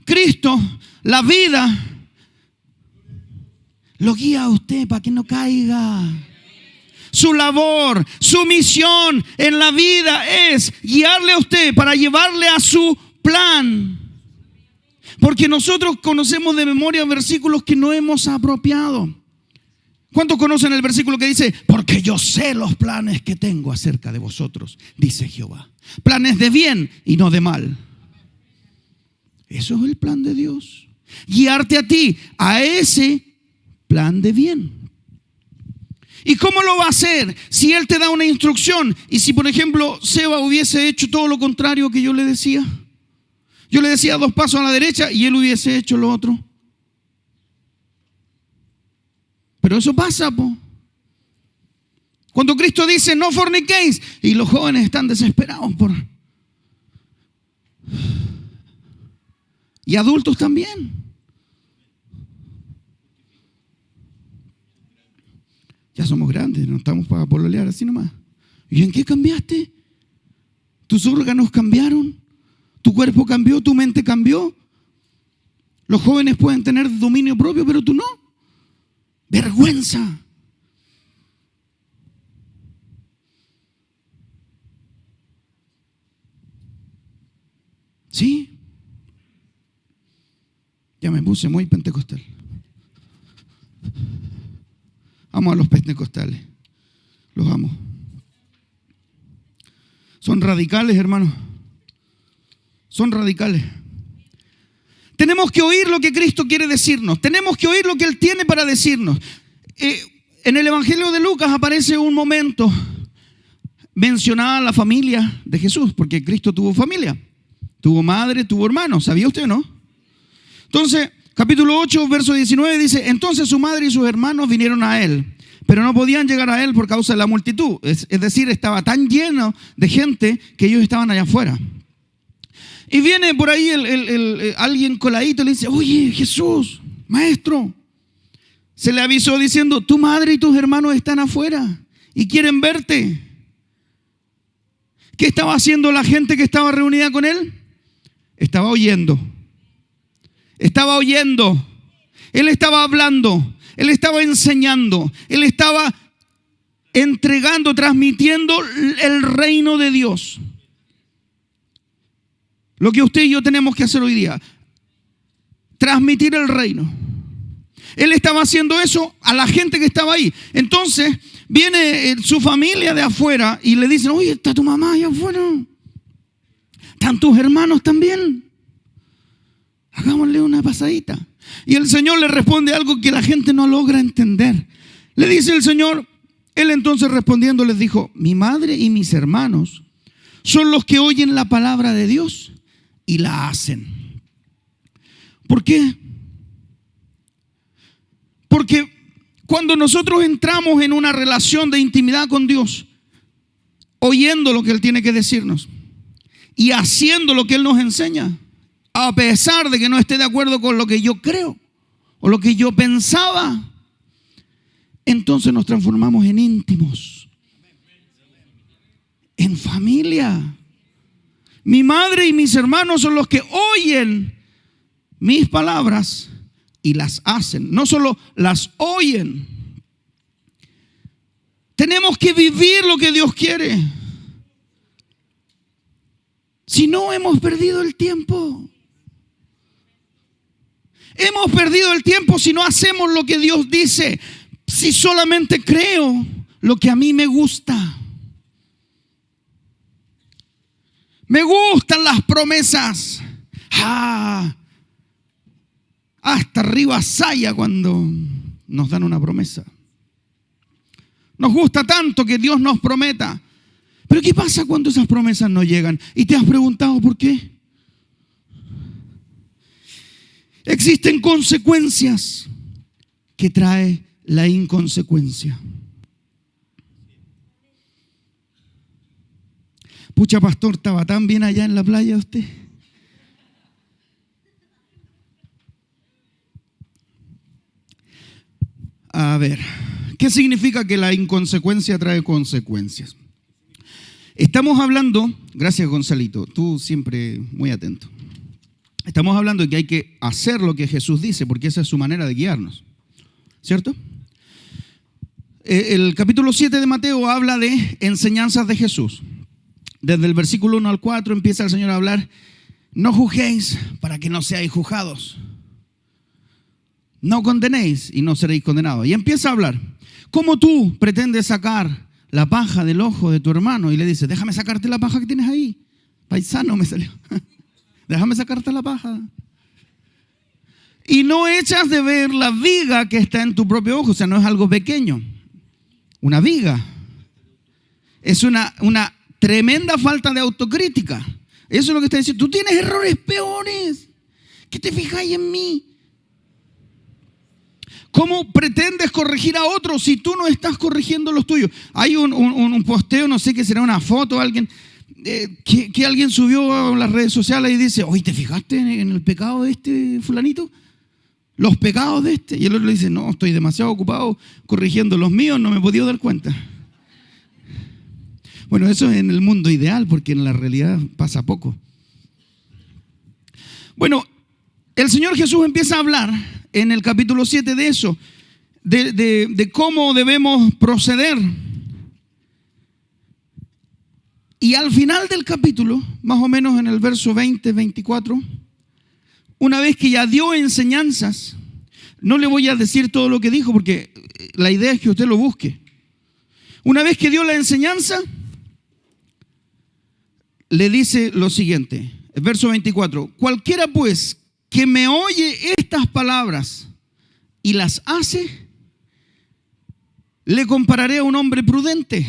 Cristo, la vida, lo guía a usted para que no caiga. Su labor, su misión en la vida es guiarle a usted para llevarle a su plan. Porque nosotros conocemos de memoria versículos que no hemos apropiado. ¿Cuántos conocen el versículo que dice: porque yo sé los planes que tengo acerca de vosotros, dice Jehová? Planes de bien y no de mal. Eso es el plan de Dios. Guiarte a ti, a ese plan de bien. ¿Y cómo lo va a hacer? Si Él te da una instrucción y si, por ejemplo, Seba hubiese hecho todo lo contrario que yo le decía. Yo le decía 2 pasos a la derecha y él hubiese hecho lo otro. Pero eso pasa, po. Cuando Cristo dice no forniquéis y los jóvenes están desesperados y adultos también. Ya somos grandes, no estamos para pololear así nomás. ¿Y en qué cambiaste? ¿Tus órganos cambiaron? ¿Tu cuerpo cambió? ¿Tu mente cambió? Los jóvenes pueden tener dominio propio, pero tú no. Vergüenza. ¿Sí? Ya me puse muy pentecostal. Amo a los pentecostales. Los amo. Son radicales, hermanos. Son radicales. Tenemos que oír lo que Cristo quiere decirnos. Tenemos que oír lo que Él tiene para decirnos. En el Evangelio de Lucas aparece un momento mencionada la familia de Jesús, porque Cristo tuvo familia. Tuvo madre, tuvo hermanos. ¿Sabía usted, no? Entonces, capítulo 8, verso 19 dice: entonces su madre y sus hermanos vinieron a Él, pero no podían llegar a Él por causa de la multitud. Es decir, estaba tan lleno de gente que ellos estaban allá afuera. Y viene por ahí alguien coladito y le dice: oye, Jesús, maestro, se le avisó diciendo: tu madre y tus hermanos están afuera y quieren verte. ¿Qué estaba haciendo la gente que estaba reunida con Él? Estaba oyendo. Estaba oyendo. Él estaba hablando. Él estaba enseñando. Él estaba entregando, transmitiendo el reino de Dios. Lo que usted y yo tenemos que hacer hoy día: transmitir el reino. Él estaba haciendo eso a la gente que estaba ahí. Entonces viene su familia de afuera y le dicen: oye, está tu mamá allá afuera. ¿Están tus hermanos también? Hagámosle una pasadita. Y el Señor le responde algo que la gente no logra entender. Le dice el Señor, Él entonces respondiendo les dijo: mi madre y mis hermanos son los que oyen la palabra de Dios y la hacen. ¿Por qué? Porque cuando nosotros entramos en una relación de intimidad con Dios, oyendo lo que Él tiene que decirnos y haciendo lo que Él nos enseña, a pesar de que no esté de acuerdo con lo que yo creo o lo que yo pensaba, entonces nos transformamos en íntimos, en familia. Mi madre y mis hermanos son los que oyen mis palabras y las hacen. No solo las oyen. Tenemos que vivir lo que Dios quiere. Si no, hemos perdido el tiempo. Hemos perdido el tiempo si no hacemos lo que Dios dice. Si solamente creo lo que a mí me gusta. Me gustan las promesas. Hasta arriba saya cuando nos dan una promesa. Nos gusta tanto que Dios nos prometa. Pero ¿qué pasa cuando esas promesas no llegan? ¿Y te has preguntado por qué? Existen consecuencias que trae la inconsecuencia. Pucha, pastor, ¿estaba tan bien allá en la playa usted? A ver, ¿qué significa que la inconsecuencia trae consecuencias? Estamos hablando, gracias Gonzalito, tú siempre muy atento. Estamos hablando de que hay que hacer lo que Jesús dice, porque esa es su manera de guiarnos, ¿cierto? El capítulo 7 de Mateo habla de enseñanzas de Jesús. Desde el versículo 1 al 4 empieza el Señor a hablar: no juzguéis para que no seáis juzgados. No condenéis y no seréis condenados. Y empieza a hablar: ¿cómo tú pretendes sacar la paja del ojo de tu hermano? Y le dice: déjame sacarte la paja que tienes ahí. Paisano me salió. Déjame sacarte la paja. Y no echas de ver la viga que está en tu propio ojo. O sea, no es algo pequeño. Una viga. Es una tremenda falta de autocrítica. Eso es lo que está diciendo. Tú tienes errores peores. ¿Qué te fijáis en mí? ¿Cómo pretendes corregir a otros si tú no estás corrigiendo los tuyos? Hay un posteo, no sé qué será, una foto, alguien que alguien subió a las redes sociales y dice: oye, ¿te fijaste en el pecado de este fulanito? Los pecados de este. Y el otro le dice: no, estoy demasiado ocupado corrigiendo los míos, no me he podido dar cuenta. Bueno, eso es en el mundo ideal, porque en la realidad pasa poco. Bueno, el Señor Jesús empieza a hablar en el capítulo 7 de eso, de cómo debemos proceder. Y al final del capítulo, más o menos en el verso 20, 24, una vez que ya dio enseñanzas, no le voy a decir todo lo que dijo, porque la idea es que usted lo busque. Una vez que dio la enseñanza, le dice lo siguiente, el verso 24: cualquiera pues que me oye estas palabras y las hace, le compararé a un hombre prudente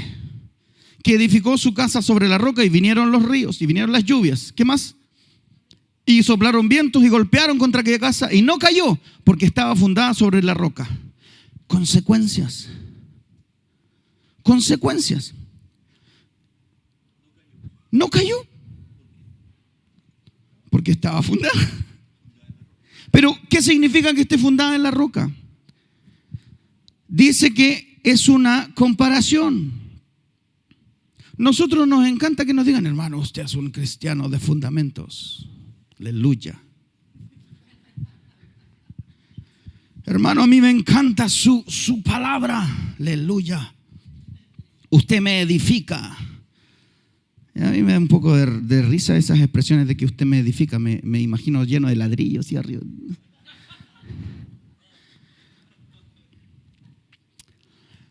que edificó su casa sobre la roca, y vinieron los ríos y vinieron las lluvias. ¿Qué más? Y soplaron vientos y golpearon contra aquella casa y no cayó, porque estaba fundada sobre la roca. Consecuencias. Consecuencias. No cayó porque estaba fundada. Pero, ¿qué significa que esté fundada en la roca? Dice que es una comparación. Nosotros nos encanta que nos digan: hermano, usted es un cristiano de fundamentos. Aleluya. Hermano, a mí me encanta su palabra. Aleluya. Usted me edifica. A mí me da un poco de risa esas expresiones de que usted me edifica. Me imagino lleno de ladrillos y arriba.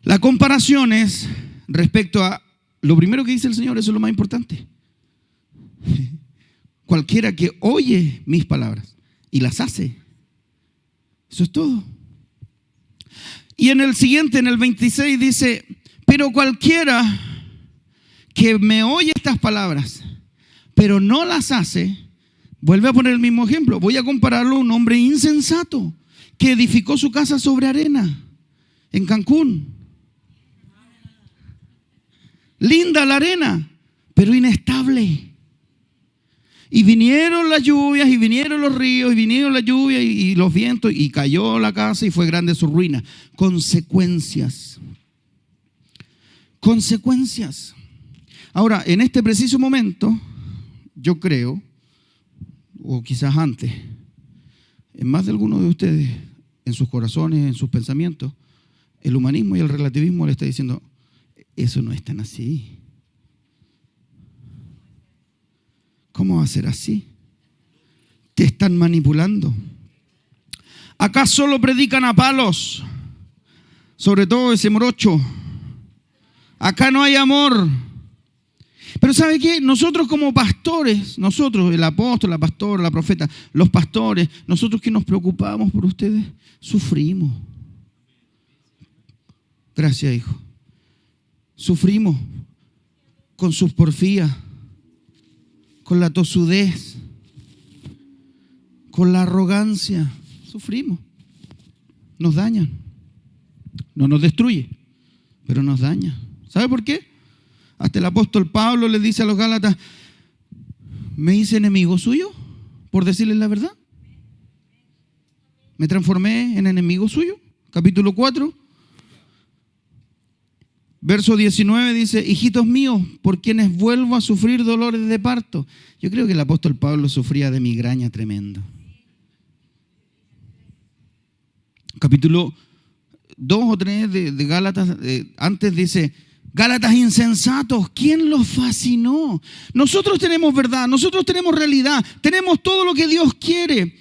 La comparación es respecto a lo primero que dice el Señor. Eso es lo más importante. Cualquiera que oye mis palabras y las hace. Eso es todo. Y en el siguiente, en el 26, dice: pero cualquiera que me oye estas palabras, pero no las hace, vuelve a poner el mismo ejemplo. Voy a compararlo a un hombre insensato que edificó su casa sobre arena en Cancún. Linda la arena, pero inestable. Y vinieron las lluvias, y vinieron los ríos, y vinieron las lluvias y los vientos, y cayó la casa y fue grande su ruina. Consecuencias. Consecuencias. Ahora, en este preciso momento, yo creo, o quizás antes, en más de algunos de ustedes, en sus corazones, en sus pensamientos, el humanismo y el relativismo le está diciendo, eso no es tan así. ¿Cómo va a ser así? Te están manipulando. Acá solo predican a palos, sobre todo ese morocho. Acá no hay amor. Pero ¿sabe qué? Nosotros como pastores, nosotros, el apóstol, la pastora, la profeta, los pastores, nosotros que nos preocupamos por ustedes, sufrimos. Gracias, hijo. Sufrimos con sus porfías, con la tosudez, con la arrogancia. Sufrimos. Nos dañan. No nos destruye, pero nos daña. ¿Sabe por qué? Hasta el apóstol Pablo le dice a los Gálatas, ¿me hice enemigo suyo por decirles la verdad? ¿Me transformé en enemigo suyo? Capítulo 4, verso 19 dice, hijitos míos, por quienes vuelvo a sufrir dolores de parto. Yo creo que el apóstol Pablo sufría de migraña tremendo. Capítulo 2 o 3 de Gálatas, antes dice, Gálatas insensatos, ¿quién los fascinó? Nosotros tenemos verdad, nosotros tenemos realidad, tenemos todo lo que Dios quiere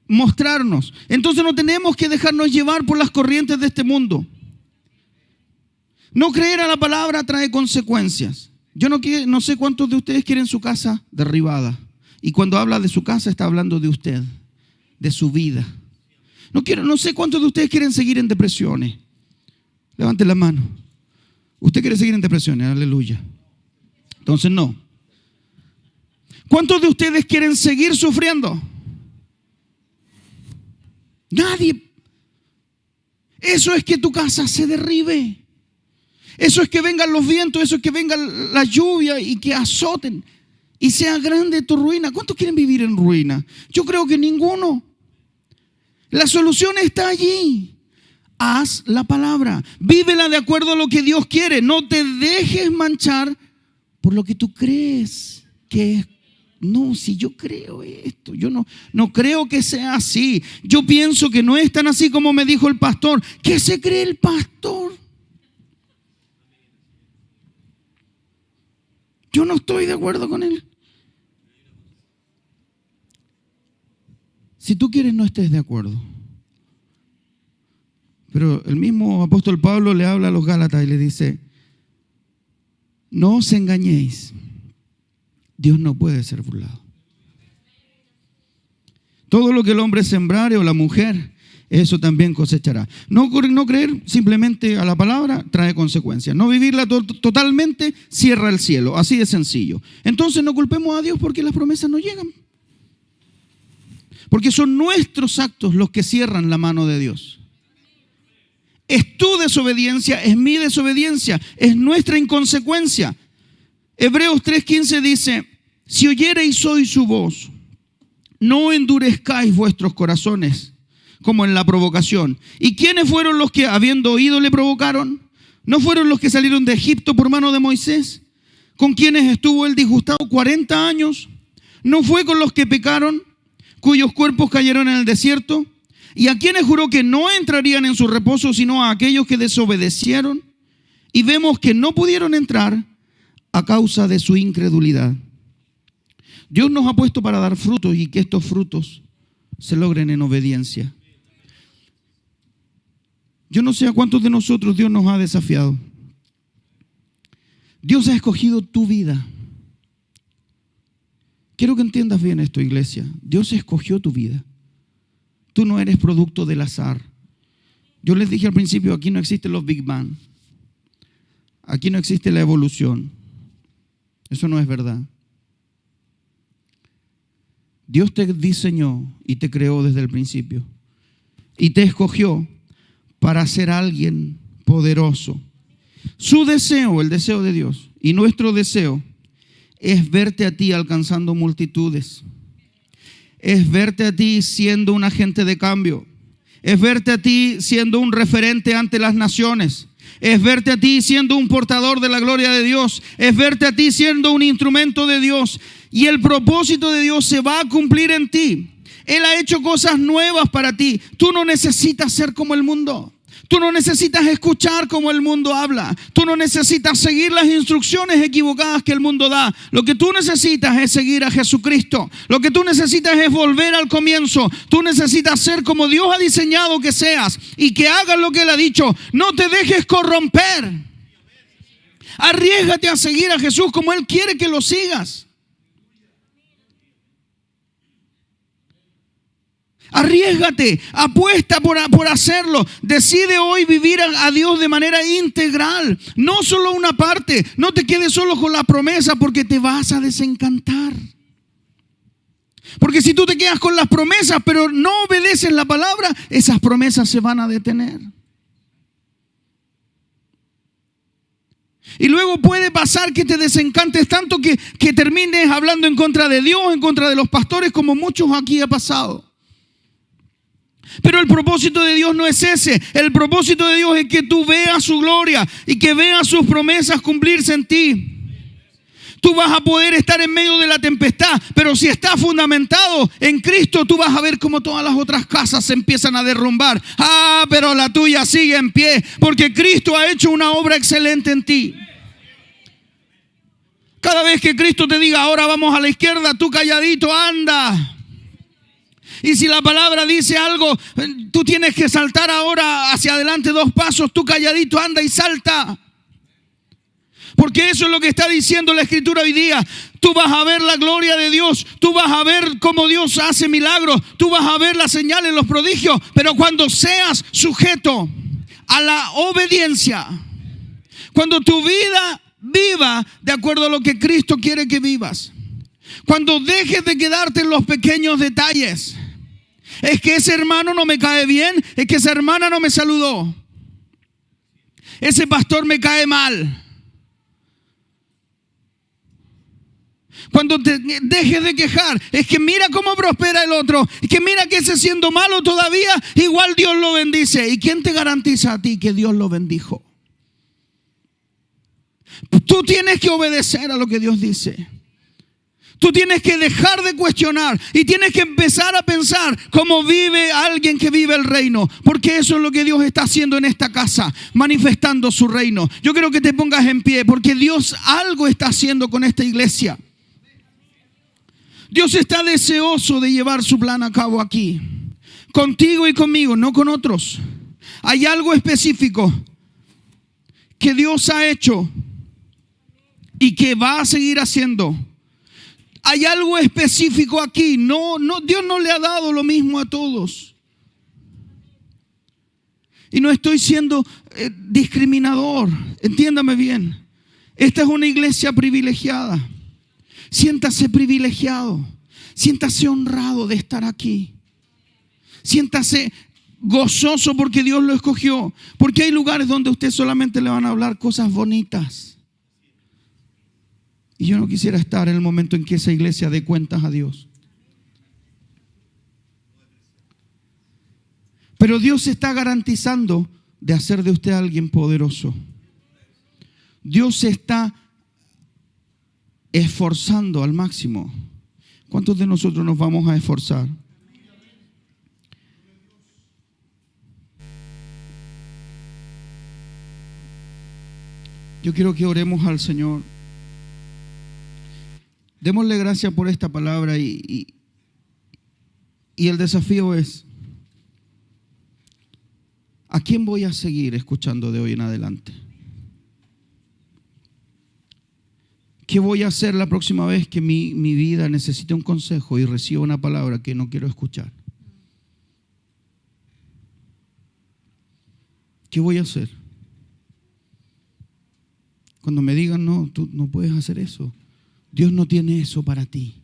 mostrarnos. Entonces no tenemos que dejarnos llevar por las corrientes de este mundo. No creer a la palabra trae consecuencias. Yo no sé cuántos de ustedes quieren su casa derribada. Y cuando habla de su casa está hablando de usted, de su vida. No sé cuántos de ustedes quieren seguir en depresiones. Levanten la mano. Usted quiere seguir en depresiones, aleluya. Entonces no. ¿Cuántos de ustedes quieren seguir sufriendo? Nadie. Eso es que tu casa se derribe. Eso es que vengan los vientos, eso es que venga la lluvia y que azoten y sea grande tu ruina. ¿Cuántos quieren vivir en ruina? Yo creo que ninguno. La solución está allí. Haz la palabra, vívela de acuerdo a lo que Dios quiere. No te dejes manchar por lo que tú crees que es. No, si yo creo esto, yo no creo que sea así. Yo pienso que no es tan así como me dijo el pastor. ¿Qué se cree el pastor? Yo no estoy de acuerdo con él. Si tú quieres, no estés de acuerdo. Pero el mismo apóstol Pablo le habla a los Gálatas y le dice, no os engañéis, Dios no puede ser burlado. Todo lo que el hombre sembrare o la mujer, eso también cosechará. No creer simplemente a la palabra trae consecuencias. No vivirla totalmente cierra el cielo, así de sencillo. Entonces no culpemos a Dios porque las promesas no llegan. Porque son nuestros actos los que cierran la mano de Dios. Es tu desobediencia, es mi desobediencia, es nuestra inconsecuencia. Hebreos 3:15 dice, si oyereis hoy su voz, no endurezcáis vuestros corazones como en la provocación. ¿Y quiénes fueron los que habiendo oído le provocaron? ¿No fueron los que salieron de Egipto por mano de Moisés? ¿Con quienes estuvo él disgustado 40 años? ¿No fue con los que pecaron, cuyos cuerpos cayeron en el desierto? ¿Y a quienes juró que no entrarían en su reposo, sino a aquellos que desobedecieron? Y vemos que no pudieron entrar a causa de su incredulidad. Dios nos ha puesto para dar frutos y que estos frutos se logren en obediencia. Yo no sé a cuántos de nosotros Dios nos ha desafiado. Dios ha escogido tu vida. Quiero que entiendas bien esto, iglesia. Dios escogió tu vida. Tú no eres producto del azar. Yo les dije al principio, aquí no existen los Big Bang. Aquí no existe la evolución. Eso no es verdad. Dios te diseñó y te creó desde el principio. Y te escogió para ser alguien poderoso. Su deseo, el deseo de Dios, y nuestro deseo es verte a ti alcanzando multitudes. Es verte a ti siendo un agente de cambio. Es verte a ti siendo un referente ante las naciones. Es verte a ti siendo un portador de la gloria de Dios. Es verte a ti siendo un instrumento de Dios. y el propósito de Dios se va a cumplir en ti. Él ha hecho cosas nuevas para ti. Tú no necesitas ser como el mundo. Tú no necesitas escuchar como el mundo habla. Tú no necesitas seguir las instrucciones equivocadas que el mundo da. Lo que tú necesitas es seguir a Jesucristo. Lo que tú necesitas es volver al comienzo. Tú necesitas ser como Dios ha diseñado que seas y que hagas lo que Él ha dicho. No te dejes corromper. Arriésgate a seguir a Jesús como Él quiere que lo sigas. Arriésgate, apuesta por hacerlo. Decide hoy vivir a Dios de manera integral, no solo una parte. No te quedes solo con la promesa porque te vas a desencantar. Porque si tú te quedas con las promesas pero no obedeces la palabra, esas promesas se van a detener. Y luego puede pasar que te desencantes tanto que termines hablando en contra de Dios, en contra de los pastores, como muchos aquí ha pasado. Pero el propósito de Dios no es ese. El propósito de Dios es que tú veas su gloria y que veas sus promesas cumplirse en ti. Tú vas a poder estar en medio de la tempestad, pero si estás fundamentado en Cristo, tú vas a ver cómo todas las otras casas se empiezan a derrumbar. Pero la tuya sigue en pie, porque Cristo ha hecho una obra excelente en ti. Cada vez que Cristo te diga, ahora vamos a la izquierda, tú calladito anda. Y si la palabra dice algo, tú tienes que saltar ahora hacia adelante 2 pasos, tú calladito anda y salta. Porque eso es lo que está diciendo la Escritura hoy día. Tú vas a ver la gloria de Dios, tú vas a ver cómo Dios hace milagros, tú vas a ver las señales, los prodigios, pero cuando seas sujeto a la obediencia, cuando tu vida viva de acuerdo a lo que Cristo quiere que vivas, cuando dejes de quedarte en los pequeños detalles, es que ese hermano no me cae bien, es que esa hermana no me saludó, ese pastor me cae mal. Cuando te dejes de quejar, es que mira cómo prospera el otro, es que mira que ese siendo malo todavía, igual Dios lo bendice. ¿Y quién te garantiza a ti que Dios lo bendijo? Tú tienes que obedecer a lo que Dios dice. Tú tienes que dejar de cuestionar y tienes que empezar a pensar cómo vive alguien que vive el reino. Porque eso es lo que Dios está haciendo en esta casa, manifestando su reino. Yo quiero que te pongas en pie porque Dios algo está haciendo con esta iglesia. Dios está deseoso de llevar su plan a cabo aquí. Contigo y conmigo, no con otros. Hay algo específico que Dios ha hecho y que va a seguir haciendo. Hay algo específico aquí. Dios no le ha dado lo mismo a todos. Y no estoy siendo discriminador. Entiéndame bien. Esta es una iglesia privilegiada. Siéntase privilegiado. Siéntase honrado de estar aquí. Siéntase gozoso porque Dios lo escogió. Porque hay lugares donde a usted solamente le van a hablar cosas bonitas. Y yo no quisiera estar en el momento en que esa iglesia dé cuentas a Dios. Pero Dios está garantizando de hacer de usted alguien poderoso. Dios se está esforzando al máximo. ¿Cuántos de nosotros nos vamos a esforzar? Yo quiero que oremos al Señor. Démosle gracias por esta palabra y el desafío es, ¿a quién voy a seguir escuchando de hoy en adelante? ¿Qué voy a hacer la próxima vez que mi vida necesite un consejo y reciba una palabra que no quiero escuchar? ¿Qué voy a hacer? Cuando me digan, no, tú no puedes hacer eso. Dios no tiene eso para ti.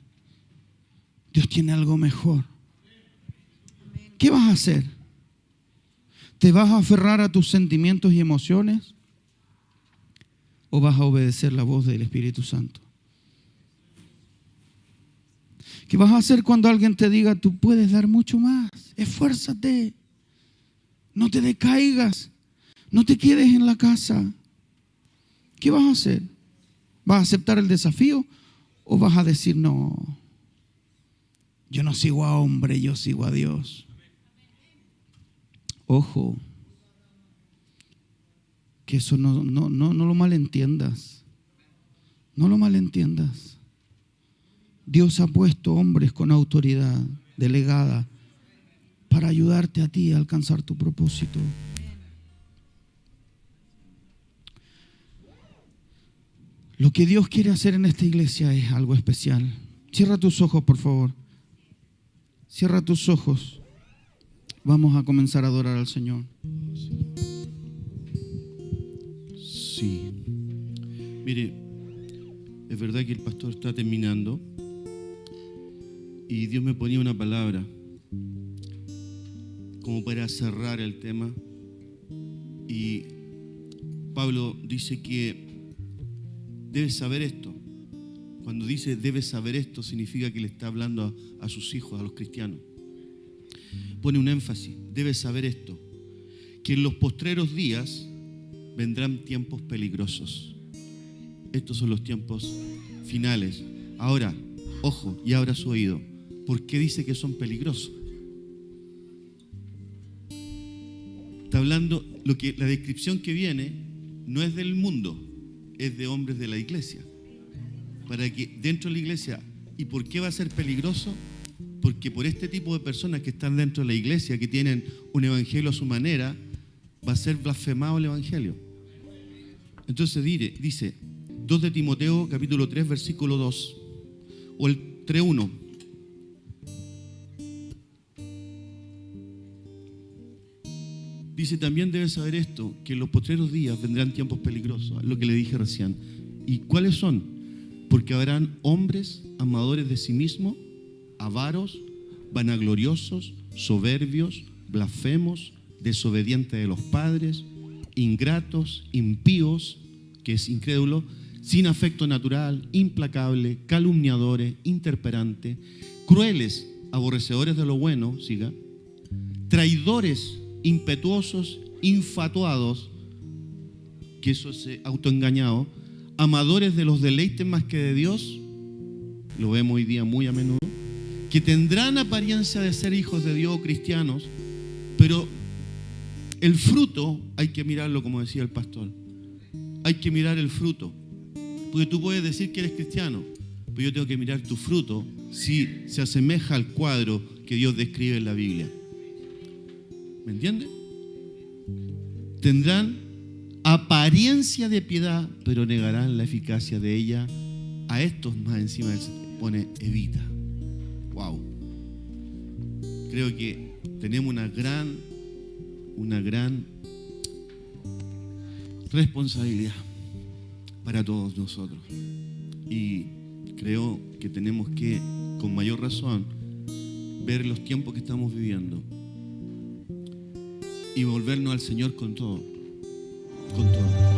Dios tiene algo mejor. ¿Qué vas a hacer? ¿Te vas a aferrar a tus sentimientos y emociones? ¿O vas a obedecer la voz del Espíritu Santo? ¿Qué vas a hacer cuando alguien te diga, tú puedes dar mucho más? Esfuérzate. No te decaigas. No te quedes en la casa. ¿Qué vas a hacer? ¿Vas a aceptar el desafío ¿O vas a decir, no, yo no sigo a hombre, yo sigo a Dios? Ojo, que eso no lo malentiendas. No lo malentiendas. Dios ha puesto hombres con autoridad delegada para ayudarte a ti a alcanzar tu propósito. Lo que Dios quiere hacer en esta iglesia es algo especial. Cierra tus ojos, por favor. Cierra tus ojos. Vamos a comenzar a adorar al Señor. Sí. Mire, es verdad que el pastor está terminando y Dios me ponía una palabra como para cerrar el tema. Y Pablo dice que debes saber esto. Cuando dice debes saber esto, significa que le está hablando a sus hijos, a los cristianos. Pone un énfasis, debes saber esto, que en los postreros días vendrán tiempos peligrosos. Estos son los tiempos finales. Ahora, ojo, y abra su oído. ¿Por qué dice que son peligrosos? Está hablando, la descripción que viene no es del mundo, es de hombres de la iglesia. Para que dentro de la iglesia, ¿y por qué va a ser peligroso? Porque por este tipo de personas que están dentro de la iglesia, que tienen un evangelio a su manera, va a ser blasfemado el evangelio. Entonces dice 2 de Timoteo capítulo 3 versículo 2 o el 3:1. Dice, también debes saber esto, que en los postreros días vendrán tiempos peligrosos, lo que le dije recién. ¿Y cuáles son? Porque habrán hombres amadores de sí mismos, avaros, vanagloriosos, soberbios, blasfemos, desobedientes de los padres, ingratos, impíos, que es incrédulo, sin afecto natural, implacable, calumniadores, interperantes, crueles, aborrecedores de lo bueno, siga, traidores, impetuosos, infatuados, que eso es autoengañado, amadores de los deleites más que de Dios, lo vemos hoy día muy a menudo, que tendrán apariencia de ser hijos de Dios o cristianos, pero el fruto hay que mirarlo, como decía el pastor. Hay que mirar el fruto. Porque tú puedes decir que eres cristiano, pero yo tengo que mirar tu fruto si se asemeja al cuadro que Dios describe en la Biblia. ¿Me entiendes? Tendrán apariencia de piedad, pero negarán la eficacia de ella. A estos más encima se pone evita. Wow. Creo que tenemos una gran responsabilidad para todos nosotros. Y creo que tenemos que, con mayor razón, ver los tiempos que estamos viviendo y volvernos al Señor con todo. Con todo.